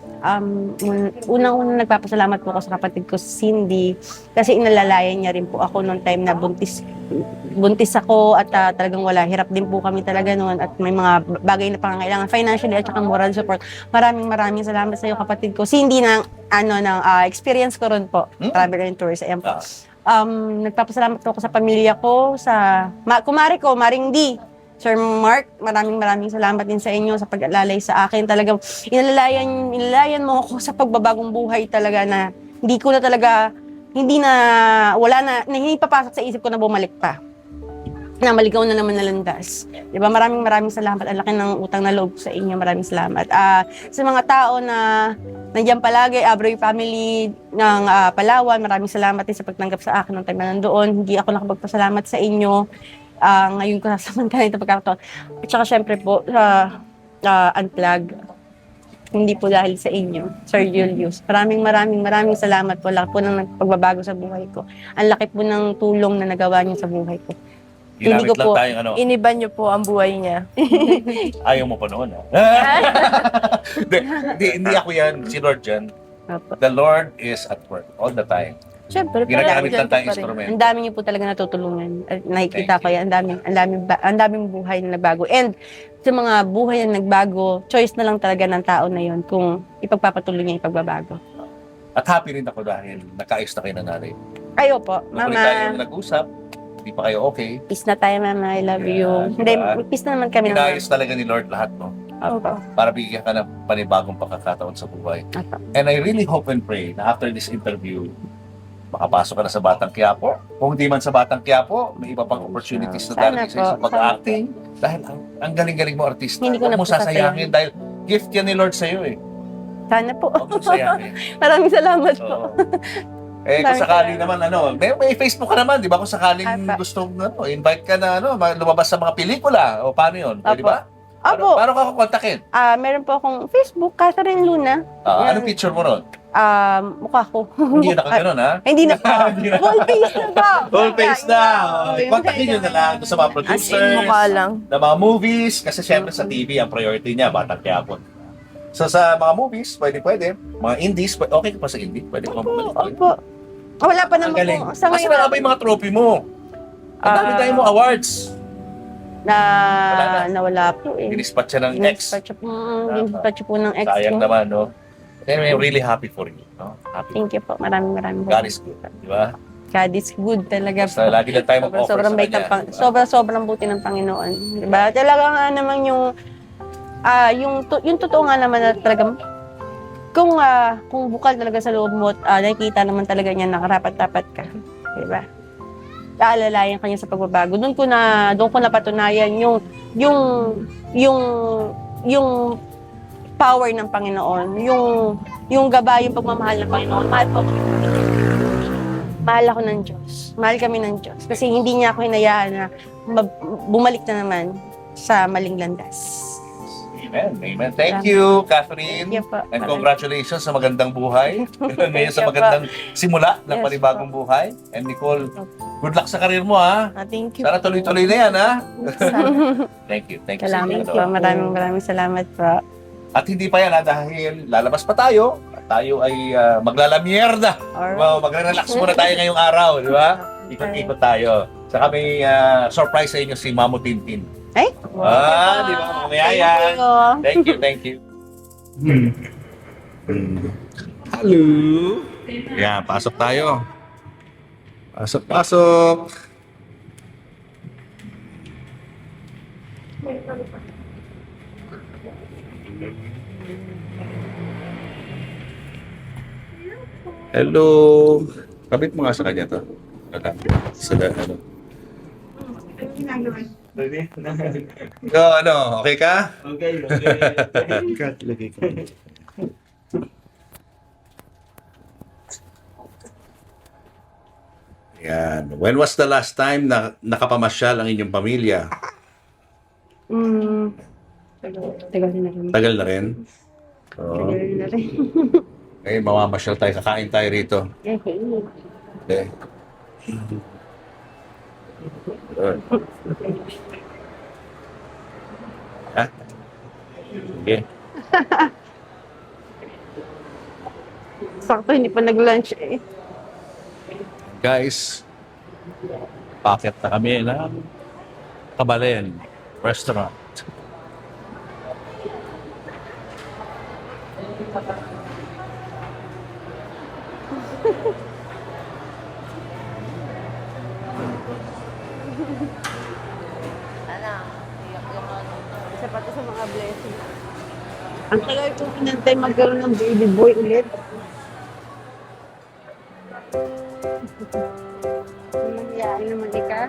Speaker 2: unang-unang nagpapasalamat po ako sa kapatid ko, Cindy, kasi inalalayan niya rin po ako noong time na buntis ako at talagang wala. Hirap din po kami talaga noon at may mga bagay na pangangailangan financially at saka moral support. Maraming salamat sa iyo, kapatid ko. Cindy, ng experience ko ron po, travel and tours. Ayan po. Nagpapasalamat po ako sa pamilya ko, sa kumare ko, Maring D, Sir Mark, maraming salamat din sa inyo sa pag-alalay sa akin. Talagang inalalayan mo ako sa pagbabagong buhay talaga na hindi ko na talaga, hindi papasok sa isip ko na bumalik pa. Na maligaw na naman na landas. Di ba? Maraming salamat. Ang laki ng utang na loob ko sa inyo. Maraming salamat. Sa mga tao na nandiyan palagi, Abroy family ng Palawan, maraming salamat din sa pagtanggap sa akin ng time na nandoon. Hindi ako nakapagpasalamat sa inyo. Ngayon ko nasamantalan ito pagkakataon. At saka syempre po, Unplug. Hindi po dahil sa inyo, Sir Julius. Maraming salamat po. Laki po ng pagbabago sa buhay ko. Ang laki po ng tulong na nagawa niyo sa buhay ko.
Speaker 4: Ginamit
Speaker 2: Hindi ko
Speaker 4: lang
Speaker 2: po-
Speaker 4: tayong ano.
Speaker 3: Iniba niyo po ang buhay niya.
Speaker 4: Ayaw mo pa noon, ha? Hindi ako yan. Si Lord yan.
Speaker 2: Opo.
Speaker 4: The Lord is at work all the time.
Speaker 3: Siyempre,
Speaker 4: Ginagamit lang tayong
Speaker 3: dyan ka pa rin.
Speaker 4: instrumento.
Speaker 2: Ang dami niyo po talaga natutulungan. At nakikita
Speaker 4: Thank
Speaker 2: ko yan. Ang daming buhay na nagbago. And sa mga buhay na nagbago, choice na lang talaga ng tao na yon kung ipagpapatuloy niya ipagbabago.
Speaker 4: At happy rin ako dahil nakaayos na kayo ng nanay.
Speaker 2: Kayo po,
Speaker 4: Nung tayo
Speaker 2: Mama.
Speaker 4: nag-usap, hindi pa kayo okay.
Speaker 2: Peace na tayo, Mama. I love you.
Speaker 4: Yeah,
Speaker 2: Hindi,
Speaker 4: diba?
Speaker 2: peace na naman kami ng
Speaker 4: Inayos talaga ni Lord lahat, no?
Speaker 2: Opo.
Speaker 4: Para bigyan ka ng panibagong pagkakataon sa buhay.
Speaker 2: Opo.
Speaker 4: And I really hope and pray na after this interview, makapasok ka na sa Batang Quiapo. Kung di man sa Batang Quiapo, may iba pang opportunities na
Speaker 2: Sana
Speaker 4: darating sa
Speaker 2: po,
Speaker 4: isang pag-acting. Dahil ang galing-galing mo artista.
Speaker 2: Hindi ko
Speaker 4: Huwag
Speaker 2: na
Speaker 4: mo
Speaker 2: po
Speaker 4: sasayangin dahil gift yan ni Lord sa'yo eh.
Speaker 2: Sana po.
Speaker 4: Huwag mo sayangin.
Speaker 2: Maraming salamat po.
Speaker 4: Oo. Eh, kung
Speaker 2: Maraming
Speaker 4: sakali
Speaker 2: salamat.
Speaker 4: naman, may Facebook ka naman, di ba? Kung sakaling
Speaker 2: Apa.
Speaker 4: gustong, invite ka na, lumabas sa mga pelikula, o paano yun? Pwede
Speaker 2: Apo.
Speaker 4: ba?
Speaker 2: Opo.
Speaker 4: Paano ka kukontakin?
Speaker 2: Meron po akong Facebook, Catherine Luna.
Speaker 4: Anong picture mo ron?
Speaker 2: Mukha ko.
Speaker 4: Hindi na ka ganun, ha?
Speaker 2: Hindi na po.
Speaker 4: Hindi na.
Speaker 2: Full face na ba?
Speaker 4: Full face na!
Speaker 2: Okay.
Speaker 4: Kontakin nyo na lang doon sa mga
Speaker 3: As
Speaker 4: producers,
Speaker 3: in, mukha lang.
Speaker 4: na mga movies, kasi syempre sa TV, ang priority niya, Batang Quiapo. So sa mga movies, pwede. Mga indies, okay ka pa sa indie? Pwede ka pa bumalik.
Speaker 2: Opo. Wala pa
Speaker 4: Ang
Speaker 2: naman
Speaker 4: galing.
Speaker 2: po. Sa
Speaker 4: Kasi
Speaker 2: ngayon,
Speaker 4: na ba yung mga trophy mo? Ang dami mo awards. Wala na.
Speaker 2: nawala po eh.
Speaker 4: Dinispatch siya ng ex.
Speaker 2: Dinispatch po ng ex
Speaker 4: Sayang
Speaker 2: ko.
Speaker 4: naman, no? And I'm really happy for you. No? Happy.
Speaker 2: Thank you po. Maraming
Speaker 4: God is good. Di ba?
Speaker 2: God is good talaga
Speaker 4: Basta
Speaker 2: po.
Speaker 4: lagi lang tayo mag-offer
Speaker 2: Sobrang
Speaker 4: sa
Speaker 2: bait ng
Speaker 4: kanya.
Speaker 2: sobrang buti ng Panginoon. Diba? Talaga nga naman yung totoo nga naman na talaga kung bukal talaga sa loob mo at nakikita naman talaga niya na karapat-dapat ka. Diba? Aalalayan kanya sa pagbabago. Doon ko napatunayan yung power ng Panginoon, yung gabay, yung pagmamahal ng Panginoon. Mahal ako ng Diyos. Mahal kami ng Diyos. Kasi hindi niya ako hinayaan na bumalik na naman sa maling landas.
Speaker 4: Amen. Thank you, Catherine.
Speaker 2: Thank you po.
Speaker 4: And congratulations sa magandang buhay. Ngayon sa
Speaker 2: Thank you
Speaker 4: magandang simula ng
Speaker 2: Yes,
Speaker 4: panibagong buhay. And Nicole, good luck sa karir mo, ha?
Speaker 3: Thank you.
Speaker 4: Sana tuloy-tuloy na yan, ha? Thank you.
Speaker 2: Salamat
Speaker 4: sa
Speaker 2: po.
Speaker 4: inyo.
Speaker 2: Maraming salamat po.
Speaker 4: At hindi pa yan, ha? Dahil lalabas pa tayo. At tayo ay maglalamierda.
Speaker 2: Alright.
Speaker 4: Wow, mag-relax muna tayo ngayong araw, di ba? Ikot-ikot tayo. Saka may surprise sa inyo si Mamo Tintin.
Speaker 2: Ay?
Speaker 4: Di ba? Mamaya yan.
Speaker 2: Thank you.
Speaker 4: Thank you. Hello. Yan, pasok tayo. Pasok. Hello. Kabit mo nga sa kanya to. Ano? Ikaw, okay ka?
Speaker 5: Lagay ko.
Speaker 4: Yan. When was the last time na nakapamasyal ang inyong pamilya?
Speaker 2: Tagal na rin.
Speaker 4: Tagal na rin. Oo.
Speaker 2: Tagal na rin.
Speaker 4: Eh, mamamasyal tayo. Kakain tayo rito.
Speaker 2: Okay.
Speaker 4: Okay. Good. Ha? Okay.
Speaker 2: Sakto, hindi pa nag-lunch eh.
Speaker 4: Guys, packet na kami ng Kabalen Restaurant.
Speaker 2: Isa pa to sa mga blessing. Ang tagal kong pinantay magkaroon ng baby boy ulit. Nangyayari naman ka.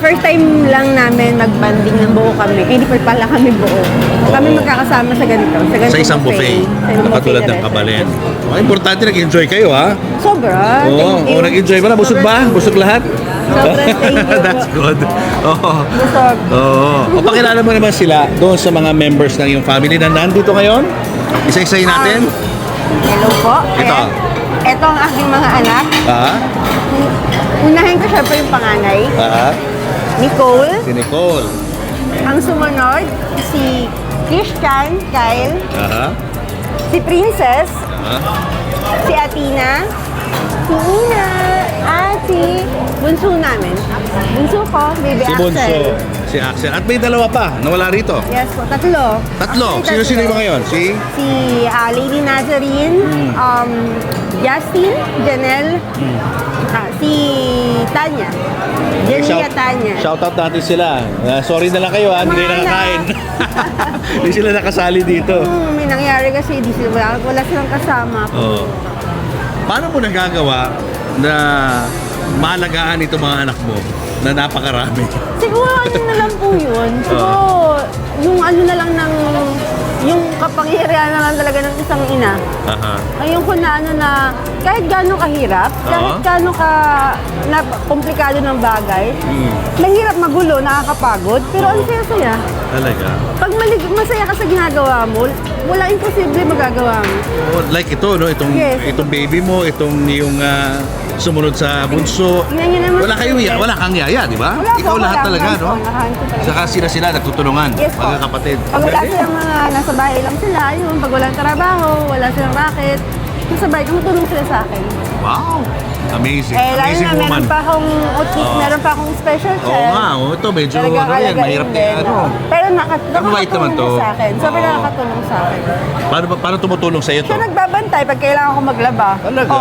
Speaker 2: First time lang namin mag-banding ng buo kami. Eh, hindi pa pala kami buo. Kami
Speaker 1: Oo.
Speaker 2: magkakasama sa ganito.
Speaker 1: Sa isang buffet.
Speaker 2: Sa isang
Speaker 1: Na katulad
Speaker 2: buffet
Speaker 1: ng
Speaker 2: na
Speaker 1: kabalen. Importante nag-enjoy kayo, ha?
Speaker 2: Sobra. Thank you.
Speaker 1: Nag-enjoy ba na? Busog ba? Busog lahat?
Speaker 2: Sobrang thank you.
Speaker 1: That's good. Oo.
Speaker 2: Busog.
Speaker 1: Oo. O pakilala mo naman sila doon sa mga members ng iyong family na nandito ngayon. Isa-isayin natin.
Speaker 2: Hello po.
Speaker 1: Ito.
Speaker 2: Ito ang aking mga anak. Unahin ko syempre yung panganay. Nicole.
Speaker 1: Si Nicole.
Speaker 2: Ang sumunod, si Christian, Kyle. Si Princess. Si Athena. Si Ina. At si Bunso namin. Bunso ko, baby
Speaker 1: Si Bunso.
Speaker 2: Axel.
Speaker 1: Si Axel. At may dalawa pa na wala rito.
Speaker 2: Yes po, tatlo.
Speaker 1: Tatlo.
Speaker 2: Actually,
Speaker 1: Sino-sino yung mga yun? Si?
Speaker 2: Si Lady Nazarene, Justin, Janelle, si Tanya. Janelle Tanya.
Speaker 1: Shoutout natin sila. Sorry na lang kayo, hindi kayo
Speaker 2: Mga
Speaker 1: nakakain. Hindi sila nakasali dito.
Speaker 2: May nangyari kasi, wala silang kasama.
Speaker 1: Oo. Paano mo nagagawa na maalagaan itong mga anak mo na napakarami?
Speaker 2: Siguro ano na lang po yun. Siguro, yung ano na lang ng, yung kapangyarihan na lang talaga ng isang ina. Ayun ko na ano na, kahit gano'ng kahirap, kahit gano'ng na komplikado ng bagay, mahirap magulo, nakakapagod, pero ang saya-saya.
Speaker 1: Talaga?
Speaker 2: Pag masaya ka sa ginagawa mo, wala imposible magagawa mo.
Speaker 1: Like ito, no? Itong baby mo, itong yung sumunod sa bunso.
Speaker 2: Tingnan niyo naman.
Speaker 1: Wala kang yaya, di ba?
Speaker 2: Wala po,
Speaker 1: Ikaw lahat
Speaker 2: wala.
Speaker 1: talaga,
Speaker 2: Lahat
Speaker 1: no?
Speaker 2: po, lahat po talaga.
Speaker 1: Saka sila nagtutulungan,
Speaker 2: Yes po.
Speaker 1: magkakapatid.
Speaker 2: Pag wala silang mga nasa bahay lang sila, yun, pag walang trabaho, wala silang racket, nasa bahay, tumutulong sila sa akin.
Speaker 1: Wow! Amazing.
Speaker 2: Eh, lalo
Speaker 1: Amazing
Speaker 2: na
Speaker 1: woman.
Speaker 2: meron pa akong autism, meron pa akong special
Speaker 1: Oo
Speaker 2: child.
Speaker 1: nga, ito medyo
Speaker 2: Talagang
Speaker 1: ano yan,
Speaker 2: alagain
Speaker 1: mahirap na
Speaker 2: din,
Speaker 1: yan, ano.
Speaker 2: no? Pero
Speaker 1: Mabait naman
Speaker 2: nakakatulong
Speaker 1: to.
Speaker 2: sa akin. Sobrang
Speaker 1: Oo.
Speaker 2: nakakatulong sa akin.
Speaker 1: Paano tumutulong sa iyo to?
Speaker 2: Siya nagbabantay pag kailangan ko maglaba.
Speaker 1: Talaga?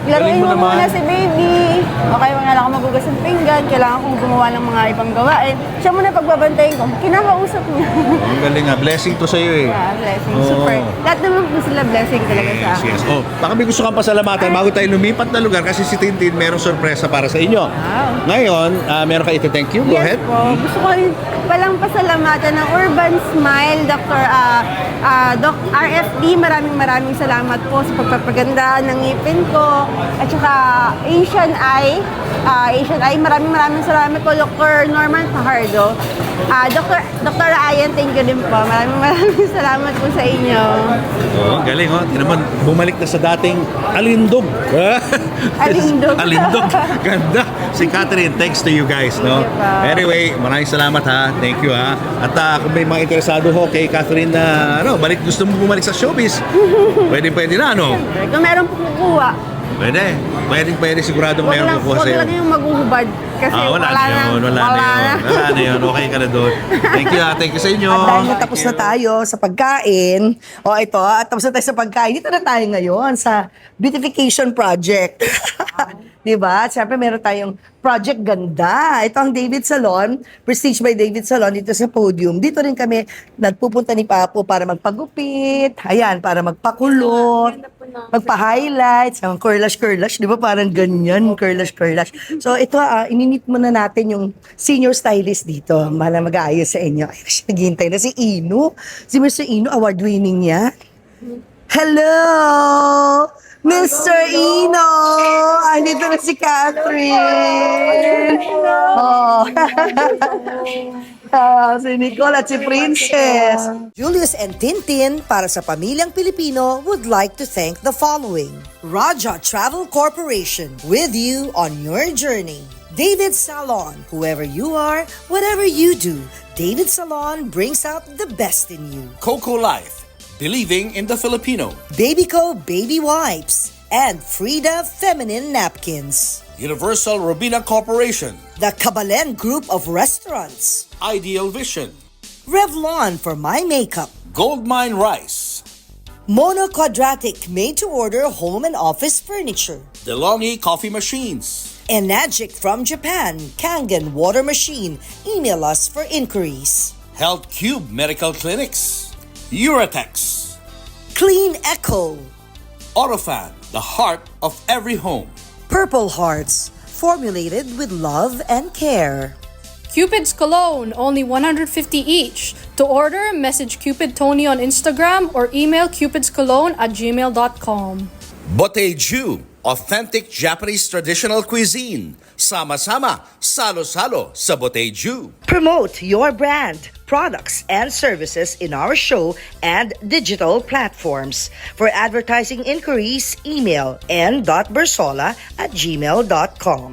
Speaker 2: Laruin
Speaker 1: Galing mo
Speaker 2: mo
Speaker 1: naman.
Speaker 2: muna si baby. O kaya kailangan ko magugas ng pinggan, kailangan kong gumawa ng mga ibang gawain. Siya muna pagbabantayin ko, kinakausap niya.
Speaker 1: Ang galing nga, blessing to sa iyo eh.
Speaker 2: Yeah, blessing.
Speaker 1: Oo.
Speaker 2: Super. Lahat naman po sila blessing talaga sa akin.
Speaker 1: Yes. Oh, baka may gusto kang pasalamatan bago tayo lumipat na lugar kasi si Tintin merong sorpresa para sa inyo.
Speaker 2: Wow.
Speaker 1: Ngayon, meron ka ito-thank you. Go ahead.
Speaker 2: Yes po. Gusto ko rin palang pasalamatan ng Urban Smile, Doc RFD. Maraming salamat po sa pagpapaganda ng ngipin ko. At saka Asian Eye. Maraming salamat po, Dr. Norman Fajardo. Dr. Ayan, thank you din po. Maraming salamat po sa inyo.
Speaker 1: Oh, galing oh. Tingnan mo, bumalik na sa dating alindog.
Speaker 2: Alindog.
Speaker 1: Alindog. Ganda. Si Catherine, thanks to you guys, no?
Speaker 2: Thank you po.
Speaker 1: Anyway, maraming salamat ha. Thank you ha. At kung may mga interesado ho kay Catherine na gusto mo bumalik sa showbiz, pwede na, ano?
Speaker 2: Kung meron po kukuha,
Speaker 1: Pwede siguradong
Speaker 2: Huwag
Speaker 1: mayroong kukuha
Speaker 2: lang
Speaker 1: sa'yo.
Speaker 2: yung mag-uhubad. Kasi
Speaker 1: Wala na yun. Okay ka na doon. Thank you sa inyo.
Speaker 5: At dahil natapos na tayo sa pagkain, ito, at tapos na tayo sa pagkain, dito na tayo ngayon sa beautification project. Di ba? At syempre, meron tayong Project Ganda. Ito ang David Salon, Prestige by David Salon dito sa podium. Dito rin kami nagpupunta ni Papo para magpagupit, ayan, para magpakulot, magpa-highlights, ang curlash, di ba? Parang ganyan, curlash. So ito, ininit muna natin yung senior stylist dito. Mala mag-aayos sa inyo. Ay, naghihintay na si Ino. Si Mr. Ino, award-winning niya. Hello! Mr. Ino! Andito na si Catherine! Oh. Si Nicole at si Princess. Julius and Tintin, para sa pamilyang Pilipino, would like to thank the following. Raja Travel Corporation, with you on your journey. David Salon, whoever you are, whatever you do, David Salon brings out the best in you.
Speaker 1: Coco Life, believing in the Filipino.
Speaker 5: Babyco Baby Wipes and Frida Feminine Napkins.
Speaker 1: Universal Robina Corporation.
Speaker 5: The Kabalen Group of Restaurants.
Speaker 1: Ideal Vision.
Speaker 5: Revlon for my makeup.
Speaker 1: Goldmine Rice.
Speaker 5: Mono Quadratic made-to-order home and office furniture.
Speaker 1: DeLonghi Coffee Machines.
Speaker 5: Enagic from Japan, Kangen Water Machine. Email us for inquiries.
Speaker 1: Health Cube Medical Clinics. Uratex.
Speaker 5: Clean Echo.
Speaker 1: Autofan, the heart of every home.
Speaker 5: Purple Hearts, formulated with love and care.
Speaker 6: Cupid's Cologne, only 150 each. To order, message Cupid Tony on Instagram or email cupidscologne@gmail.com.
Speaker 1: Boteju, authentic Japanese traditional cuisine. Sama-sama, salo-salo sa Boteju.
Speaker 5: Promote your brand, products, and services in our show and digital platforms. For advertising inquiries, email n.bersola@gmail.com.